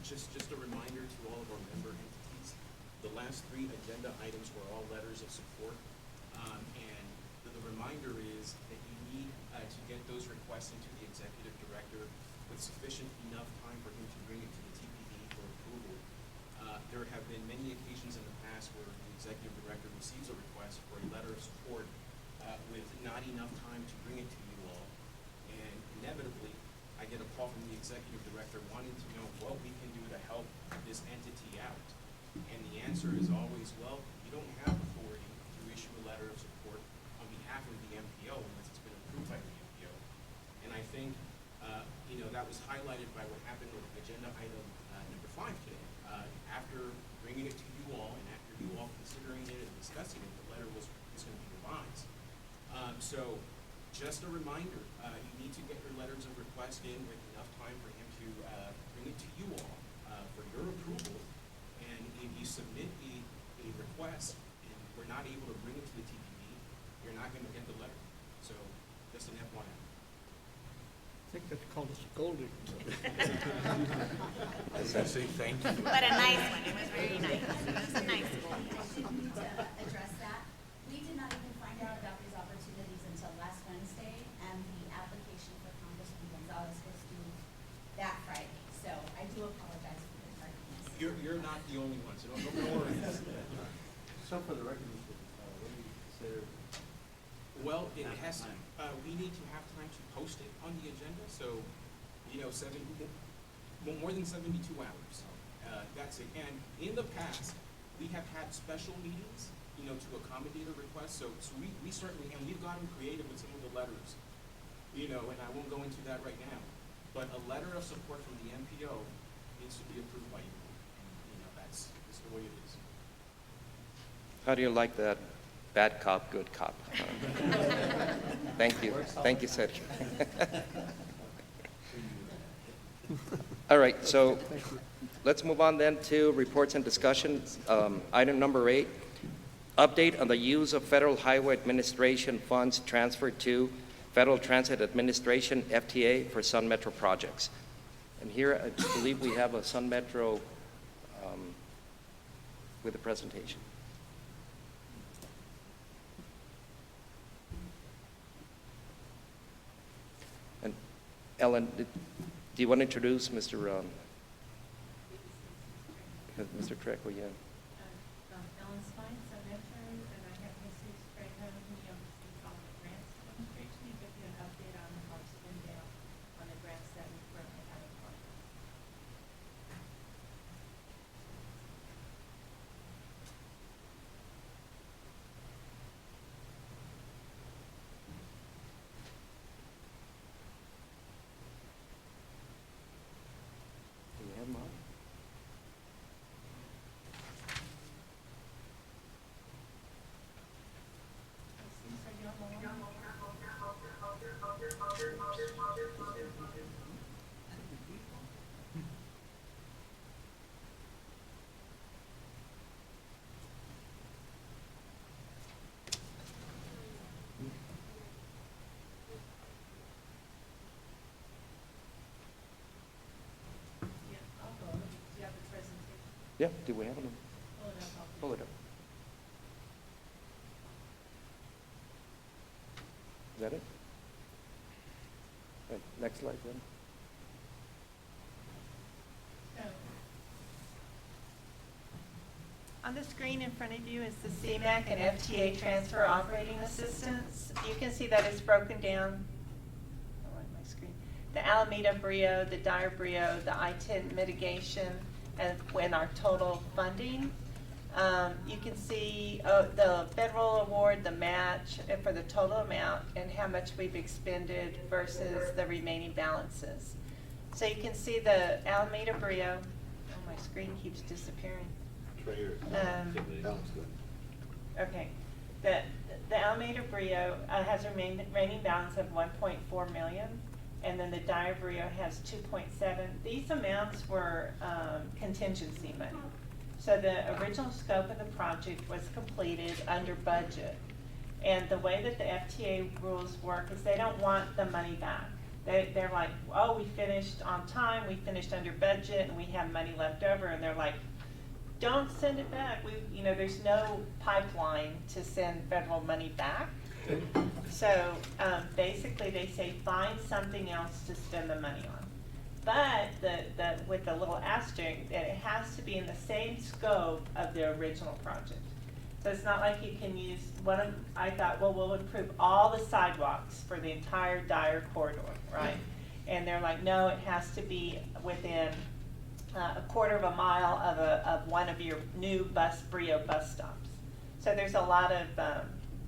Just a reminder to all of our member entities, the last 3 agenda items were all letters of support. And the reminder is that you need to get those requests into the executive director with sufficient enough time for him to bring it to the TPD for approval. There have been many occasions in the past where the executive director receives a request for a letter of support with not enough time to bring it to you all. And inevitably, I get a call from the executive director wanting to know what we can do to help this entity out. And the answer is always, well, you don't have authority to issue a letter of support on behalf of the MPO unless it's been approved by the MPO. And I think, that was highlighted by what happened with agenda item number 5 today. After bringing it to you all and after you all considering it and discussing it, the letter is going to be revised. So just a reminder, you need to get your letters of request in with enough time for him to bring it to you all for your approval. And if you submit a request and we're not able to bring it to the TPD, you're not going to get the letter. So just an FYI. I think that's called a scolding. I was going to say thank you. But a nice one. It was very nice. It was a nice one. To address that, we did not even find out about these opportunities until last Wednesday, and the application for Congressman Gonzalez was due that Friday. So I do apologize for the tardiness. You're not the only one, so don't worry. So for the record, what do you consider? Well, it has, we need to have time to post it on the agenda, so, more than 72 hours. That's it. And in the past, we have had special meetings, to accommodate a request, so we certainly, and we've gotten creative with some of the letters, and I won't go into that right now, but a letter of support from the MPO needs to be approved by you. And, that's the way it is. How do you like that? Bad cop, good cop. Thank you. Thank you, Sergio. All right, so let's move on then to reports and discussions. Item number 8, update on the use of Federal Highway Administration funds transferred to Federal Transit Administration, FTA, for Sun Metro projects. And here, I believe we have a Sun Metro with a presentation. And Ellen, do you want to introduce Mr. Treco? Yeah. Ellen Spine, Sun Metro, and I have Jesus Trejo, who on the grants demonstration, to give you an update on how it's been down on the grants that we currently have in progress. Do we have mine? Yeah, do we have them? Pull it up. that it? Next slide, then. On the screen in front of you is the CMAC and FTA transfer operating assistance. You can see that it's broken down. Oh, on my screen. The Alameda Brio, the Dyer Brio, the I-10 mitigation, and when our total funding. You can see the federal award, the match for the total amount, and how much we've expended versus the remaining balances. So you can see the Alameda Brio. Oh, my screen keeps disappearing. Right here. That looks good. Okay. The Alameda Brio has a remaining balance of 1.4 million, and then the Dyer Brio has 2.7. These amounts were contingency money. So the original scope of the project was completed under budget. And the way that the FTA rules work is they don't want the money back. They're like, oh, we finished on time, we finished under budget, and we have money left over, and they're like, don't send it back. There's no pipeline to send federal money back. So basically they say find something else to spend the money on. But with the little asterisk, that it has to be in the same scope of the original project. So it's not like you can use I thought, well, we'll improve all the sidewalks for the entire Dyer corridor, right? And they're like, no, it has to be within a quarter of a mile of one of your new Brio bus stops. So there's a lot of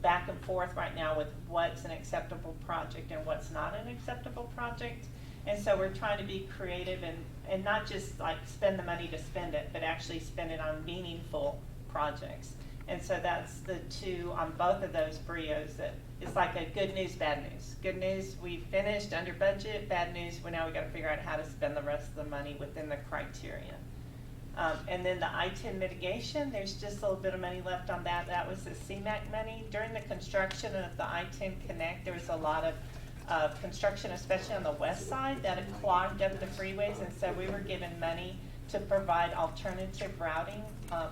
back and forth right now with what's an acceptable project and what's not an acceptable project. And so we're trying to be creative and not just like spend the money to spend it, but actually spend it on meaningful projects. And so that's the two on both of those Brios that it's like a good news, bad news. Good news, we finished under budget. Bad news, now we got to figure out how to spend the rest of the money within the criteria. And then the I-10 mitigation, there's just a little bit of money left on that. That was the CMAC money. During the construction of the I-10 Connect, there was a lot of construction, especially on the west side, that had clogged up the freeways, and so we were given money to provide alternative routing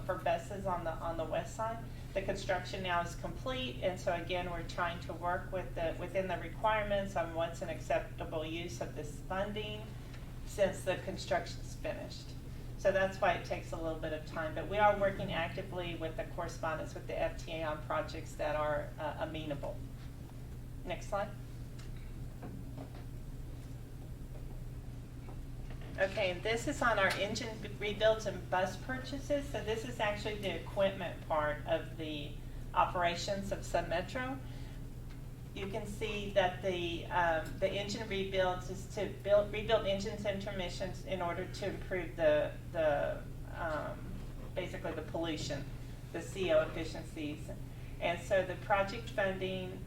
for buses on the west side. The construction now is complete, and so again, we're trying to work within the requirements on what's an acceptable use of this funding since the construction's finished. So that's why it takes a little bit of time, but we are working actively with the correspondence with the FTA on projects that are amenable. Next slide. Okay, and this is on our engine rebuilds and bus purchases. So this is actually the equipment part of the operations of Submetro. You can see that the engine rebuilds is to rebuild engines and transmissions in order to improve basically the pollution, the CO efficiencies. And so the project funding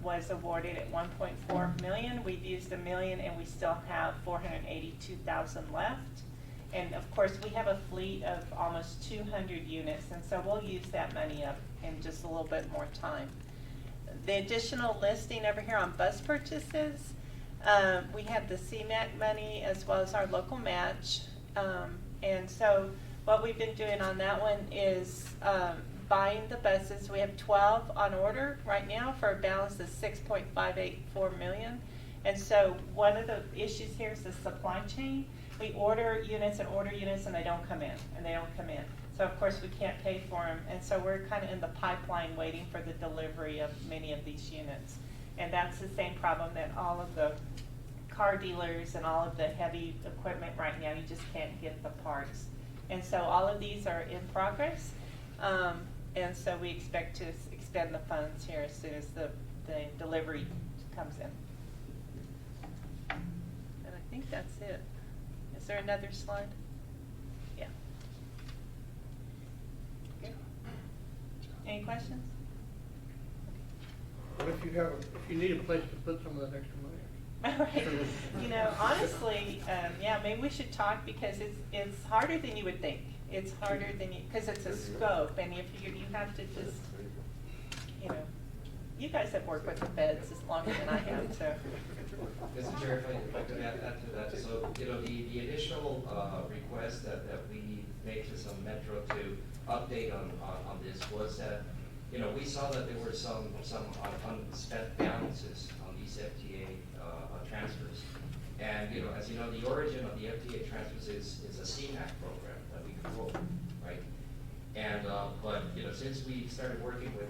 was awarded at 1.4 million. We've used $1 million, and we still have 482,000 left. And of course, we have a fleet of almost 200 units, and so we'll use that money up in just a little bit more time. The additional listing over here on bus purchases, we have the CMAC money as well as our local match. And so what we've been doing on that one is buying the buses. We have 12 on order right now for a balance of 6.584 million. And so one of the issues here is the supply chain. We order units and they don't come in, So of course we can't pay for them. And so we're kind of in the pipeline waiting for the delivery of many of these units. And that's the same problem that all of the car dealers and all of the heavy equipment right now, you just can't get the parts. And so all of these are in progress. And so we expect to expend the funds here as soon as the delivery comes in. And I think that's it. Is there another slide? Yeah. Good. Any questions? What if you need a place to put some of that extra money? Right. Honestly, yeah, maybe we should talk because it's harder than you would think. It's harder than because it's a scope, and if you have to just, you guys have worked with the feds as longer than I have, so. Mr. Chair, if I could add to that. So, the initial request that we made to Submetro to update on this was that we saw that there were some unspent balances on these FTA transfers. And, as you know, the origin of the FTA transfers is a CMAQ program that we control, right? And, but, since we started working with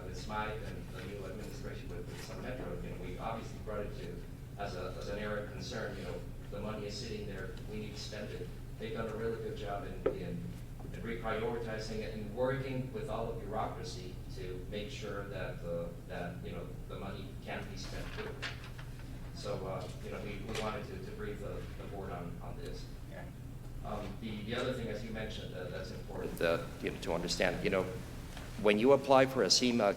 Ms. Mike and the new administration with Sun Metro, we obviously brought it to, as an area of concern, the money is sitting there, we need to spend it. They've done a really good job in reprioritizing it and working with all of bureaucracy to make sure that the money can be spent too. So, we wanted to brief the board on this. The other thing, as you mentioned, that's important to understand, when you apply for a CMAQ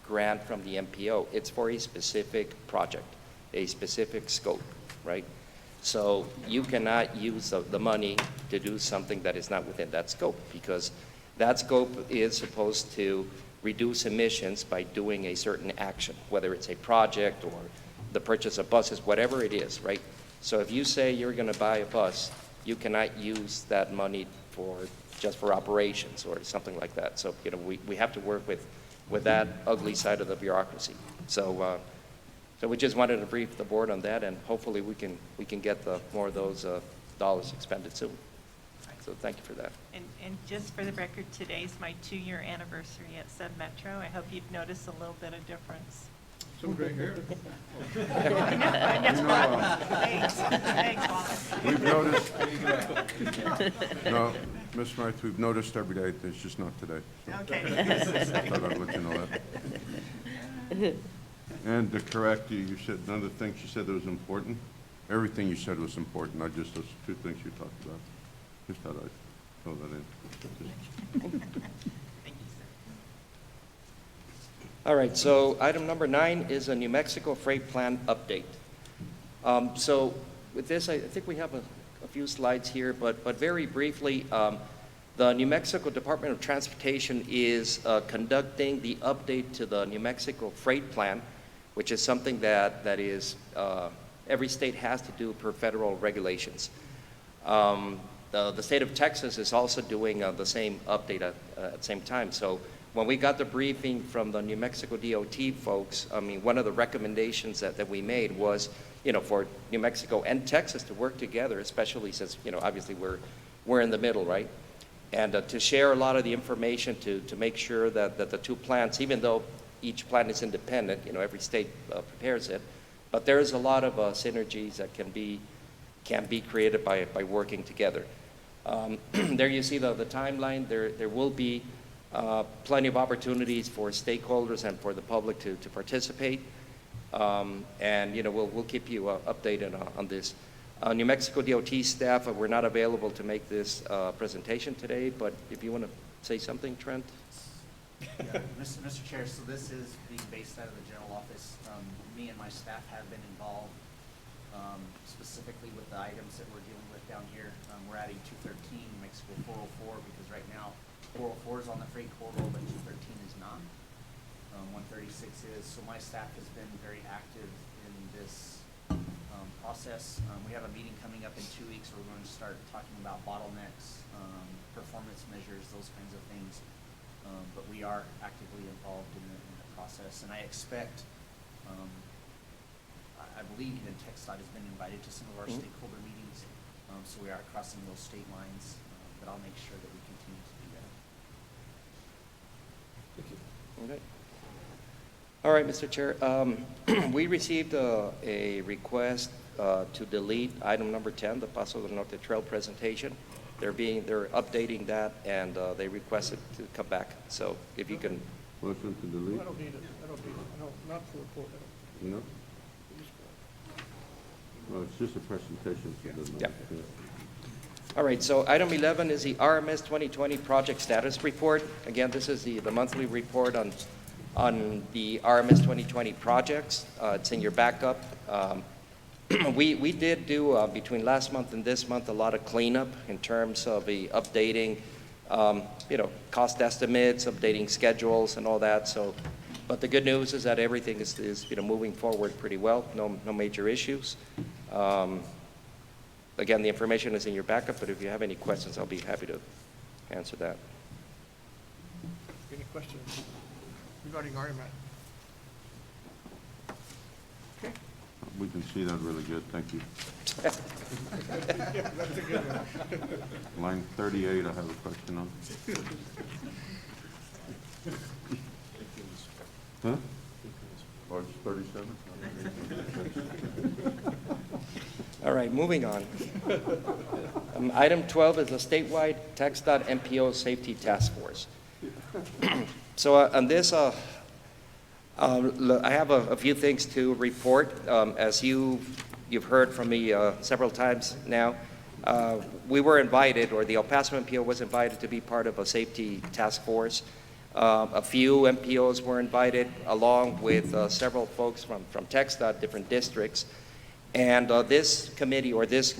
grant from the MPO, it's for a specific project, a specific scope, right? So you cannot use the money to do something that is not within that scope, because that scope is supposed to reduce emissions by doing a certain action, whether it's a project or the purchase of buses, whatever it is, right? So if you say you're going to buy a bus, you cannot use that money just for operations or something like that. So, we have to work with that ugly side of the bureaucracy. So, so we just wanted to brief the board on that, and hopefully we can get more of those dollars expended soon. So thank you for that. And just for the record, today's my 2-year anniversary at Sun Metro. I hope you've noticed a little bit of difference. Some gray hair. Thanks, Wallace. We've noticed, no, Ms. Smythe, we've noticed every day, it's just not today. So Okay. I thought I'd let you know that. And to correct you, you said none of the things you said that was important. Everything you said was important, not just those 2 things you talked about. Just thought I'd throw that in. All right, so item number 9 is a New Mexico freight plan update. So with this, I think we have a few slides here, but very briefly, the New Mexico Department of Transportation is conducting the update to the New Mexico freight plan, which is something that is every state has to do per federal regulations. The state of Texas is also doing the same update at the same time. So when we got the briefing from the New Mexico DOT folks, one of the recommendations that we made was, for New Mexico and Texas to work together, especially since, obviously we're in the middle, right? And to share a lot of the information to make sure that the 2 plants, even though each plant is independent, every state prepares it, but there is a lot of synergies that can be created by working together. There you see the timeline. There will be plenty of opportunities for stakeholders and for the public to participate. And we'll keep you updated on this. New Mexico DOT staff were not available to make this presentation today, but if you want to say something, Trent? Yeah, Mr. Chair, so this is being based out of the general office. Me and my staff have been involved specifically with the items that we're dealing with down here. We're adding 213, New Mexico 404, because right now 404 is on the freight corridor, but 213 is not. 136 is. So my staff has been very active in this process. We have a meeting coming up in 2 weeks where we're going to start talking about bottlenecks, performance measures, those kinds of things. But we are actively involved in the process, and I expect, I believe even TxDOT has been invited to some of our stakeholder meetings, so we are crossing those state lines, but I'll make sure that we continue to do that. Thank you. Okay. All right, Mr. Chair. We received a request to delete item number 10, the Paso del Norte Trail presentation. They're updating that, and they requested to come back. So if you can. Motion to delete? I don't need it. No, not for report. No? Well, it's just a presentation. So it doesn't Yeah. matter. All right, so item 11 is the RMS 2020 project status report. Again, this is the monthly report on the RMS 2020 projects. It's in your backup. We did do, between last month and this month, a lot of cleanup in terms of the updating, cost estimates, updating schedules and all that. So, but the good news is that everything is moving forward pretty well. No major issues. Again, the information is in your backup, but if you have any questions, I'll be happy to answer that. Any questions regarding RMAT? Okay. We can see that really good, thank you. Yeah, that's a good one. Line 38, I have a question on. Huh? Or it's 37? All right, moving on. Item 12 is a statewide TxDOT MPO Safety Task Force. So on this, I have a few things to report. As you've heard from me several times now, we were invited, or the El Paso MPO was invited to be part of a safety task force. A few MPOs were invited, along with several folks from TxDOT, different districts. And this committee, or this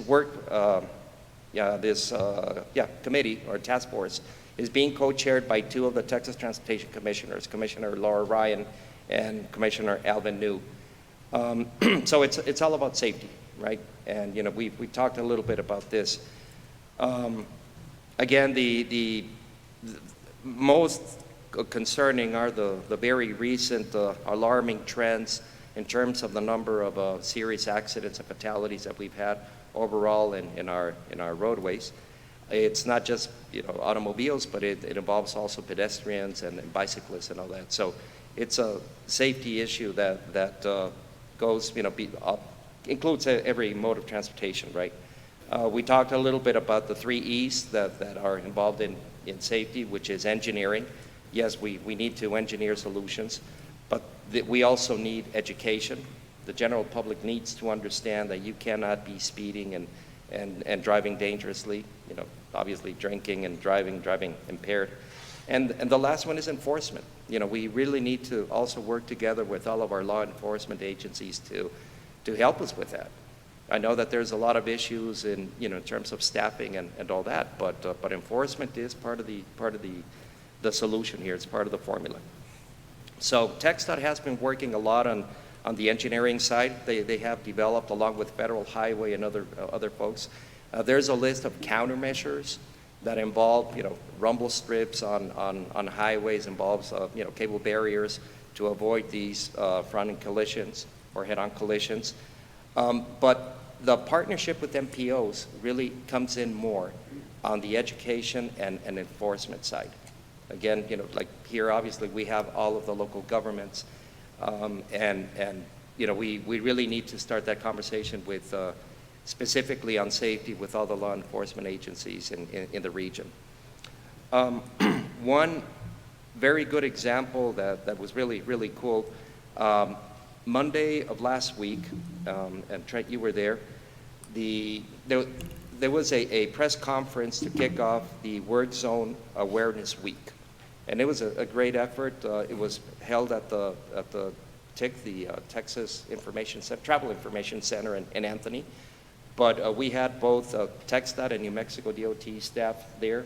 committee or task force is being co-chaired by two of the Texas Transportation Commissioners, Commissioner Laura Ryan and Commissioner Alvin New. So it's all about safety, right? And we talked a little bit about this. Again, the most concerning are the very recent alarming trends in terms of the number of serious accidents and fatalities that we've had overall in our roadways. It's not just automobiles, but it involves also pedestrians and bicyclists and all that. So it's a safety issue that goes, includes every mode of transportation, right? We talked a little bit about the 3 E's that are involved in safety, which is engineering. Yes, we need to engineer solutions, but we also need education. The general public needs to understand that you cannot be speeding and driving dangerously, obviously drinking and driving impaired. And the last one is enforcement. We really need to also work together with all of our law enforcement agencies to help us with that. I know that there's a lot of issues in terms of staffing and all that, but enforcement is part of the solution here. It's part of the formula. So TxDOT has been working a lot on the engineering side. They have developed, along with Federal Highway and other folks, there's a list of countermeasures that involve rumble strips on highways, involves cable barriers to avoid these front-end collisions or head-on collisions. But the partnership with MPOs really comes in more on the education and enforcement side. Again, like here, obviously, we have all of the local governments, and we really need to start that conversation with specifically on safety with all the law enforcement agencies in the region. One very good example that was really, really cool, Monday of last week, and Trent, you were there, there was a press conference to kick off the Work Zone Awareness Week. And it was a great effort. It was held at the TIC, the Texas Travel Information Center in Anthony. But we had both TxDOT and New Mexico DOT staff there.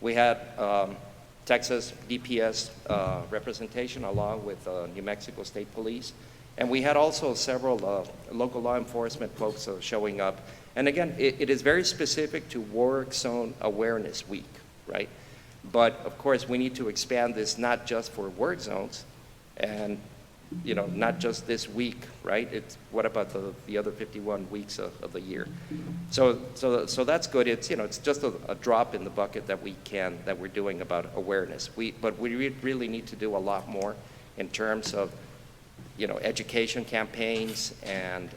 We had Texas DPS representation along with New Mexico State Police. And we had also several local law enforcement folks showing up. And again, it is very specific to Work Zone Awareness Week, right? But of course, we need to expand this not just for work zones and not just this week, right? It's what about the other 51 weeks of the year? So that's good. It's it's just a drop in the bucket that we're doing about awareness. But we really need to do a lot more in terms of education campaigns and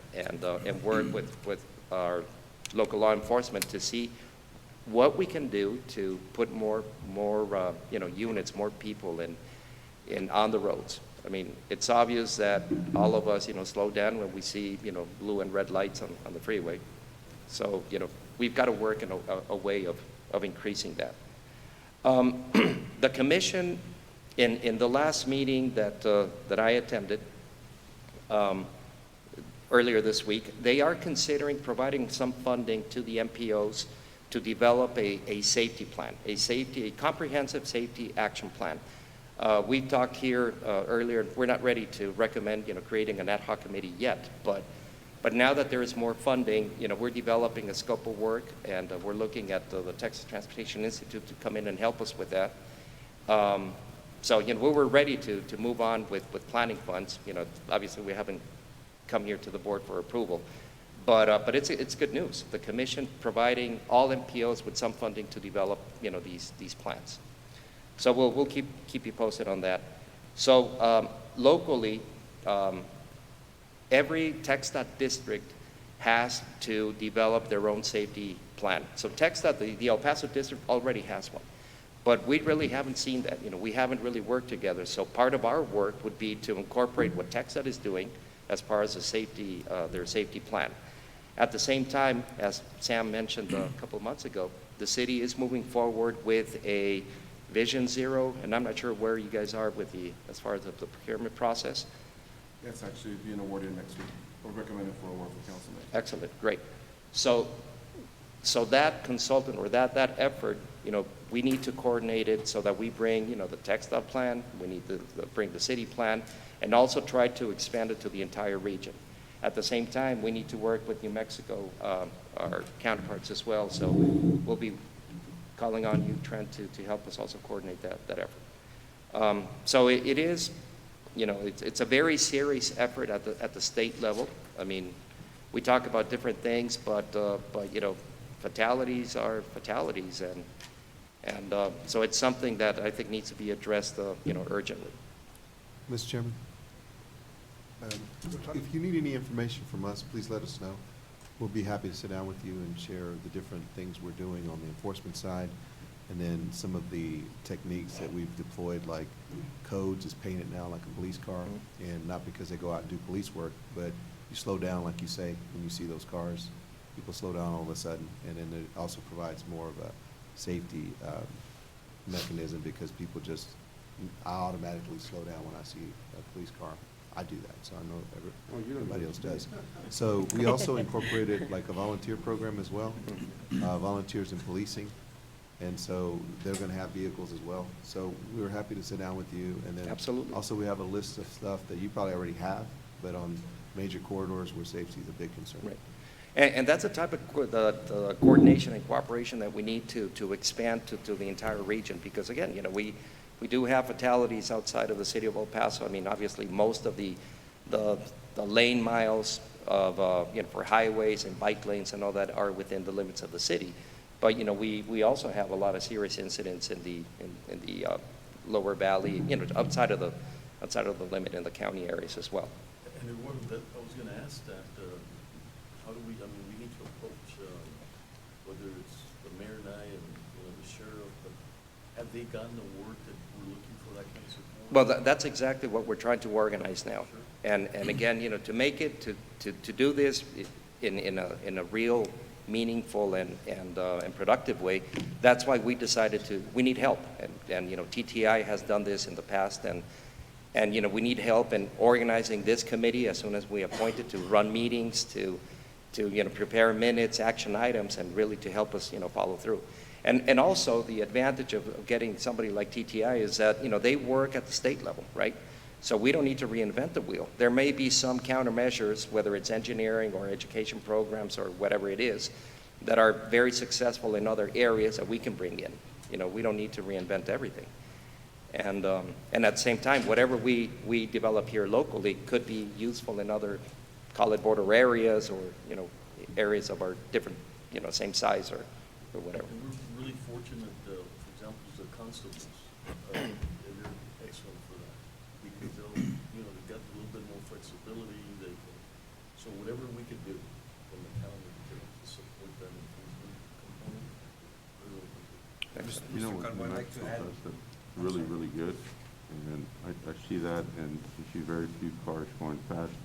work with our local law enforcement to see what we can do to put more units, more people in on the roads. I mean, it's obvious that all of us, slow down when we see, blue and red lights on the freeway. So, we've got to work in a way of increasing that. The commission, in the last meeting that I attended earlier this week, they are considering providing some funding to the MPOs to develop a safety plan, a comprehensive safety action plan. We talked here earlier, we're not ready to recommend, creating an ad hoc committee yet, but now that there is more funding, we're developing a scope of work, and we're looking at the Texas Transportation Institute to come in and help us with that. So, you know, we were ready to move on with planning funds. You know, obviously we haven't come here to the board for approval. But it's good news. The commission providing all MPOs with some funding to develop, you know, these plans. So we'll keep you posted on that. So locally, every TxDOT district has to develop their own safety plan. So TxDOT, the El Paso district already has one. But we really haven't seen that. You know, we haven't really worked together. So part of our work would be to incorporate what TxDOT is doing as far as the safety, their safety plan. At the same time, as Sam mentioned a couple of months ago, the city is moving forward with a Vision Zero, and I'm not sure where you guys are with as far as the procurement process. That's actually being awarded next week, or recommended for award for council next week. Excellent, great. So that consultant or that effort, you know, we need to coordinate it so that we bring, you know, the TxDOT plan, we need to bring the city plan, and also try to expand it to the entire region. At the same time, we need to work with New Mexico, our counterparts as well. So we'll be calling on you, Trent, to help us also coordinate that effort. So it is, you know, it's a very serious effort at the state level. I mean, we talk about different things, but you know, fatalities are fatalities, and so it's something that I think needs to be addressed, you know, urgently. Mr. Chairman, if you need any information from us, please let us know. We'll be happy to sit down with you and share the different things we're doing on the enforcement side, and then some of the techniques that we've deployed, like codes is painted now like a police car, and not because they go out and do police work, but you slow down, like you say, when you see those cars. People slow down all of a sudden, and then it also provides more of a safety mechanism, because people just, I automatically slow down when I see a police car. I do that, so I know everybody else does. So we also incorporated like a volunteer program as well, volunteers in policing, and so they're going to have vehicles as well. So we were happy to sit down with you, and then absolutely. Also we have a list of stuff that you probably already have, but on major corridors where safety is a big concern. Right. And that's a type of the coordination and cooperation that we need to expand to the entire region, because again, you know, we do have fatalities outside of the city of El Paso. I mean, obviously, most of the lane miles of, you know, for highways and bike lanes and all that are within the limits of the city. But, you know, we also have a lot of serious incidents in the lower valley, you know, outside of the limit in the county areas as well. And it wasn't that, I was going to ask that, how do we, I mean, we need to approach, whether it's the mayor and I and, you know, the sheriff, but have they gotten the word that we're looking for that kind of support? Well, that's exactly what we're trying to organize now. Sure. And again, you know, to make it, to do this in a real, meaningful and productive way, that's why we decided we need help. And you know, TTI has done this in the past, and you know, we need help in organizing this committee as soon as we appoint it, to run meetings, to you know, prepare minutes, action items, and really to help us, you know, follow through. And also the advantage of getting somebody like TTI is that, you know, they work at the state level, right? So we don't need to reinvent the wheel. There may be some countermeasures, whether it's engineering or education programs or whatever it is, that are very successful in other areas that we can bring in. You know, we don't need to reinvent everything. And at the same time, whatever we develop here locally could be useful in other, call it border areas, or, you know, areas of our different, you know, same size or whatever. And we're really fortunate, for example, the constables, they're excellent for that, because they'll, you know, they've got a little bit more flexibility. So whatever we could do from the county to support that enforcement component, we're really good. You know, what I'd like to add, really, really good, and I see that, and you see very few cars going fast.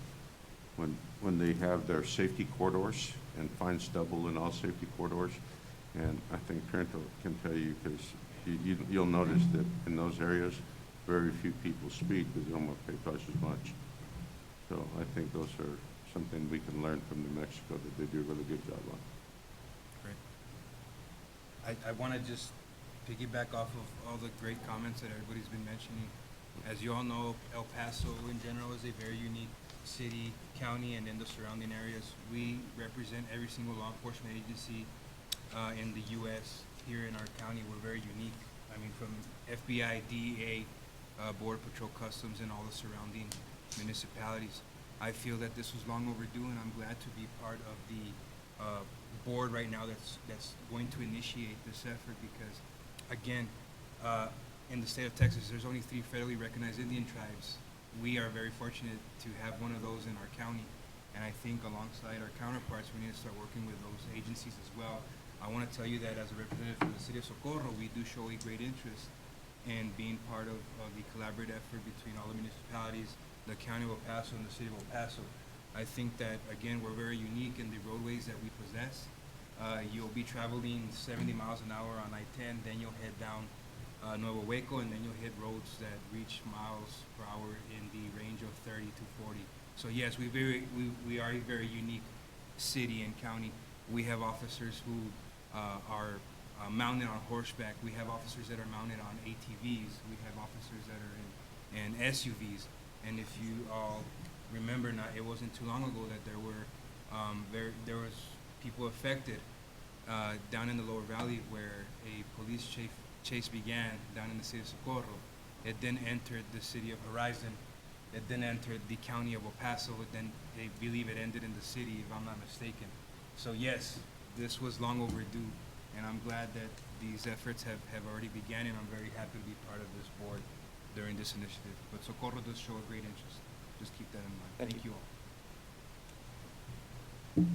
When they have their safety corridors and fines double in all safety corridors, and I think Trento can tell you, because you'll notice that in those areas, very few people speed because they almost pay twice as much. So I think those are something we can learn from New Mexico that they do a really good job on. Great. I want to just piggyback off of all the great comments that everybody's been mentioning. As you all know, El Paso in general is a very unique city, county, and in the surrounding areas. We represent every single law enforcement agency in the U.S. Here in our county, we're very unique. I mean, from FBI, DEA, Border Patrol, Customs, and all the surrounding municipalities. I feel that this was long overdue, and I'm glad to be part of the board right now that's going to initiate this effort because, again, in the state of Texas, there's only 3 federally recognized Indian tribes. We are very fortunate to have one of those in our county, and I think alongside our counterparts, we need to start working with those agencies as well. I want to tell you that as a representative from the city of Socorro, we do show a great interest in being part of the collaborative effort between all the municipalities, the county of El Paso and the city of El Paso. I think that, again, we're very unique in the roadways that we possess. You'll be traveling 70 miles an hour on I-10, then you'll head down Nuevo Hueco, and then you'll hit roads that reach miles per hour in the range of 30 to 40. So yes, we are a very unique city and county. We have officers who are mounted on horseback. We have officers that are mounted on ATVs. We have officers that are in SUVs. And if you all remember, it wasn't too long ago that there was people affected down in the lower valley where a police chase began down in the city of Socorro. It then entered the city of Horizon. It then entered the county of El Paso. Then they believe it ended in the city, if I'm not mistaken. So yes, this was long overdue, and I'm glad that these efforts have already begun, and I'm very happy to be part of this board during this initiative. But Socorro does show a great interest. Just keep that in mind. Thank you all.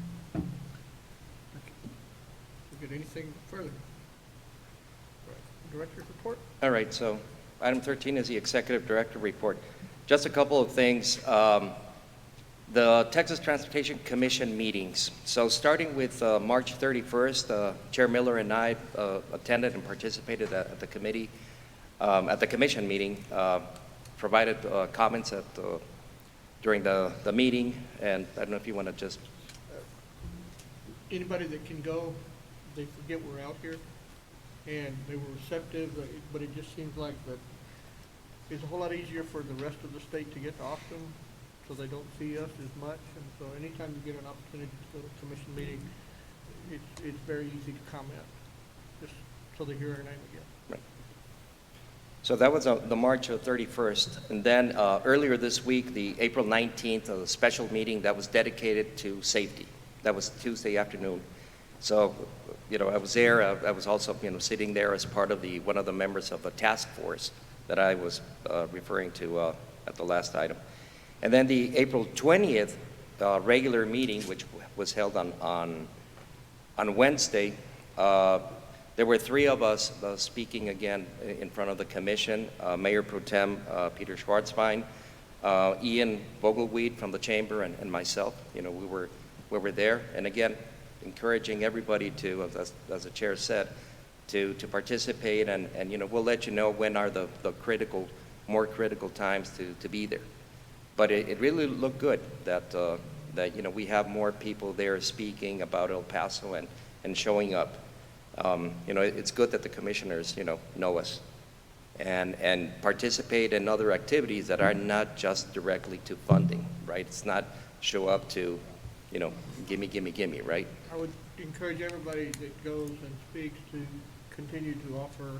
We get anything further? Director's report? All right, so item 13 is the Executive Director report. Just a couple of things. The Texas Transportation Commission meetings. So starting with March 31st, Chair Miller and I attended and participated at the committee, at the commission meeting, provided comments during the meeting, and I don't know if you want to just... Anybody that can go, they forget we're out here, and they were receptive, but it just seems like that it's a whole lot easier for the rest of the state to get to Austin, so they don't see us as much, and so anytime you get an opportunity to go to a commission meeting, it's very easy to comment, just so they hear our name again. Right. So that was the March 31st, and then earlier this week, the April 19th, a special meeting that was dedicated to safety. That was Tuesday afternoon. So, I was there. I was also, sitting there as part of one of the members of a task force that I was referring to at the last item. And then the April 20th regular meeting, which was held on Wednesday, there were 3 of us speaking again in front of the commission, Mayor Pro Tem Peter Schwarzbein, Ian Vogelweed from the Chamber, and myself. We were there. And again, encouraging everybody to, as the chair said, to participate, and we'll let you know when are the more critical times to be there. But it really looked good that we have more people there speaking about El Paso and showing up. It's good that the commissioners know us and participate in other activities that are not just directly to funding, right? It's not show up to gimme, right? I would encourage everybody that goes and speaks to continue to offer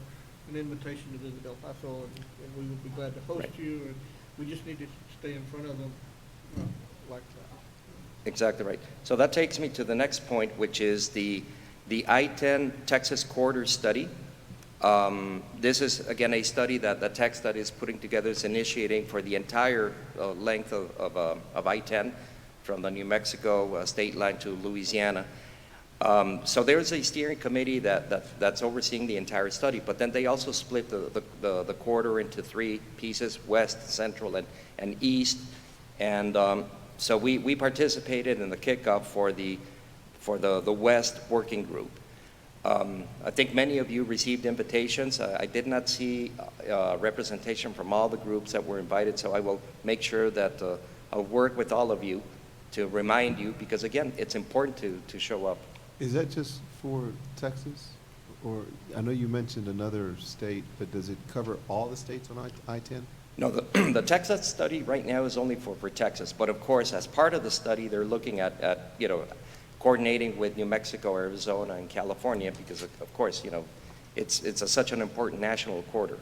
an invitation to visit El Paso, and we would be glad to host you, and we just need to stay in front of them like that. Exactly right. So that takes me to the next point, which is the I-10 Texas Corridor Study. This is, again, a study that the TxDOT is putting together, is initiating for the entire length of I-10, from the New Mexico state line to Louisiana. So there's a steering committee that's overseeing the entire study, but then they also split the corridor into 3 pieces: west, central, and east. And so we participated in the kickoff for the west working group. I think many of you received invitations. I did not see representation from all the groups that were invited, so I will make sure that I'll work with all of you to remind you, because again, it's important to show up. Is that just for Texas? Or, I know you mentioned another state, but does it cover all the states on I-10? No, the Texas study right now is only for Texas, but of course, as part of the study, they're looking at coordinating with New Mexico, Arizona, and California, because of course, it's such an important national corridor.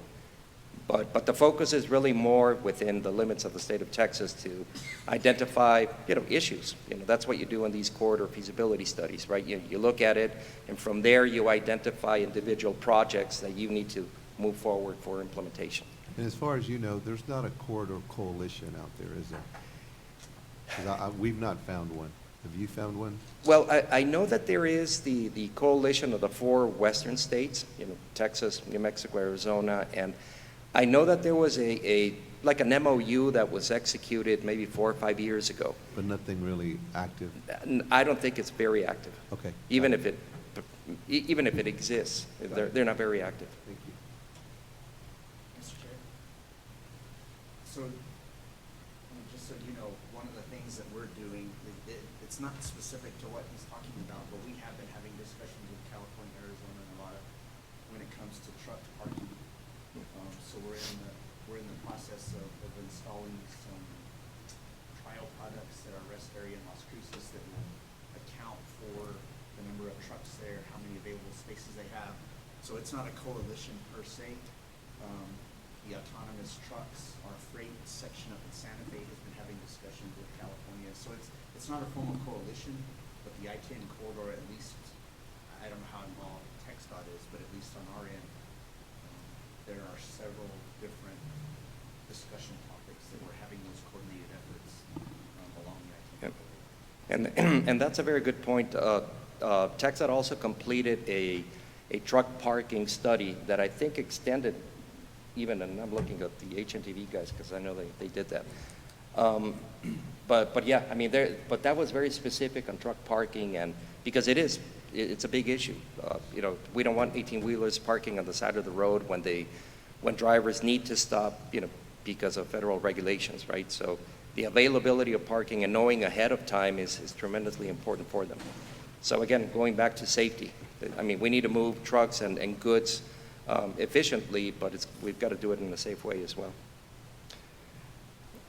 But the focus is really more within the limits of the state of Texas to identify, issues. That's what you do in these corridor feasibility studies, right? You look at it, and from there you identify individual projects that you need to move forward for implementation. And as far as you know, there's not a corridor coalition out there, is there? 'Cause we've not found one. Have you found one? Well, I know that there is the coalition of the 4 western states, Texas, New Mexico, Arizona, and I know that there was like an MOU that was executed maybe 4 or 5 years ago. But nothing really active? I don't think it's very active. Okay. Even if it exists, they're not very active. Thank you. Mr. Chair? So, just so you know, one of the things that we're doing, it's not specific to what he's talking about, but we have been having discussions with California, Arizona, and Nevada when it comes to truck parking. So we're in the process of installing some trial products at our rest area in Las Cruces that will account for the number of trucks there, how many available spaces they have. So it's not a coalition per se. The autonomous trucks, our freight section up in Santa Fe has been having discussions with California. So it's not a formal coalition, but the I-10 corridor, at least, I don't know how involved TxDOT is, but at least on our end, there are several different discussion topics that we're having those coordinated efforts along the I-10 corridor. And that's a very good point. TxDOT also completed a truck parking study that I think extended even, and I'm looking at the HNTV guys because I know they did that. But yeah, I mean, but that was very specific on truck parking, and because it's a big issue. We don't want 18-wheelers parking on the side of the road when drivers need to stop, because of federal regulations, right? So the availability of parking and knowing ahead of time is tremendously important for them. So again, going back to safety, I mean, we need to move trucks and goods efficiently, but we've got to do it in a safe way as well.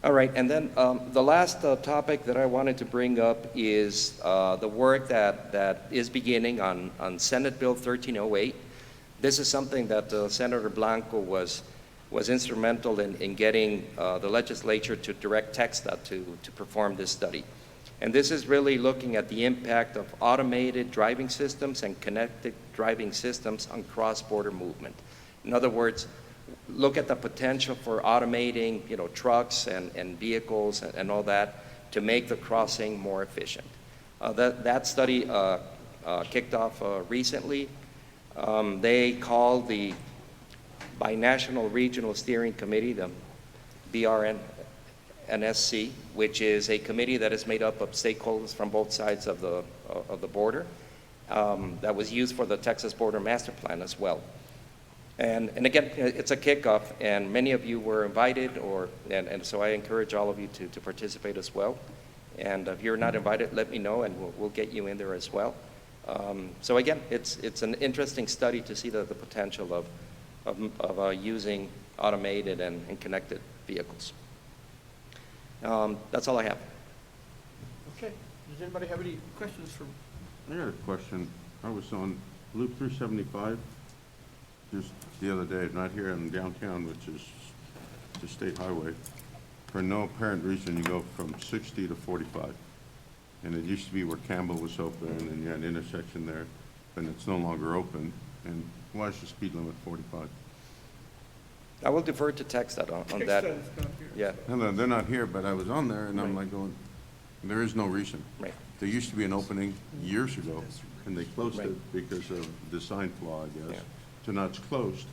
All right, and then the last topic that I wanted to bring up is the work that is beginning on Senate Bill 1308. This is something that Senator Blanco was instrumental in getting the legislature to direct TxDOT to perform this study. And this is really looking at the impact of automated driving systems and connected driving systems on cross-border movement. In other words, look at the potential for automating, trucks and vehicles and all that to make the crossing more efficient. That study kicked off recently. They called the Binational Regional Steering Committee, the BRNSC, which is a committee that is made up of stakeholders from both sides of the border. That was used for the Texas Border Master Plan as well. And again, it's a kickoff, and many of you were invited, and so I encourage all of you to participate as well. And if you're not invited, let me know, and we'll get you in there as well. So again, it's an interesting study to see the potential of using automated and connected vehicles. That's all I have. Okay, does anybody have any questions for? I got a question. I was on Loop 375 just the other day, not here in downtown, which is the state highway. For no apparent reason, you go from 60 to 45. And it used to be where Campbell was open, and then you had an intersection there, and it's no longer open. And why is the speed limit 45? I will defer to TxDOT on that. Yeah. No, they're not here, but I was on there, and I'm like going, there is no reason. Right. There used to be an opening years ago, and they closed it because of design flaw, I guess. So now it's closed.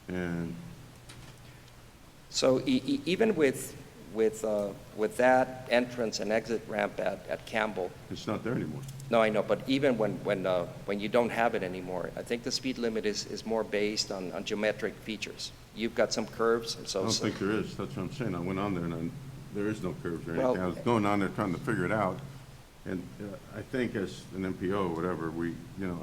And so even with that entrance and exit ramp at Campbell, it's not there anymore. No, I know, but even when you don't have it anymore, I think the speed limit is more based on geometric features. You've got some curves, I don't think there is. That's what I'm saying. I went on there, and there is no curves or anything. I was going on there trying to figure it out. And I think as an MPO or whatever,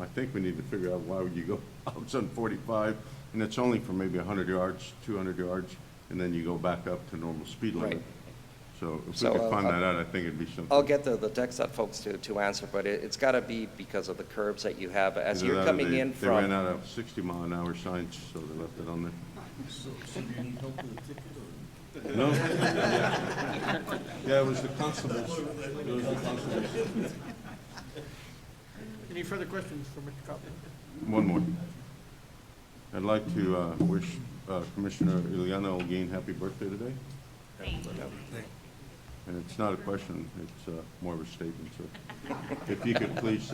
I think we need to figure out why would you go all of a sudden 45, and it's only for maybe 100 yards, 200 yards, and then you go back up to normal speed limit. Right. So if we could find that out, I think it'd be something. I'll get the TxDOT folks to answer, but it's got to be because of the curves that you have as you're coming in from. They ran out of 60-mile-an-hour signs, so they left it on there. So do you need help with the ticket or? No? Yeah, it was the constables. It was the constables. Any further questions for Mr. Copley? One more. I'd like to wish Commissioner Ileana Olguin happy birthday today. And it's not a question, it's more of a statement. So if you could please,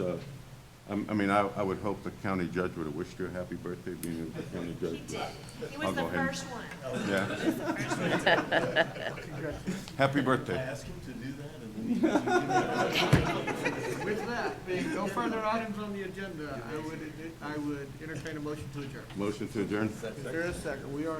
I would hope the county judge would have wished you a happy birthday, being a county judge. He did. He I'll was the go ahead. first one. Yeah. He was the first one. Happy birthday. I asked him to do that and then With that, being no further items on the agenda, I would entertain a motion to adjourn. Motion to adjourn? Is there a second? We are.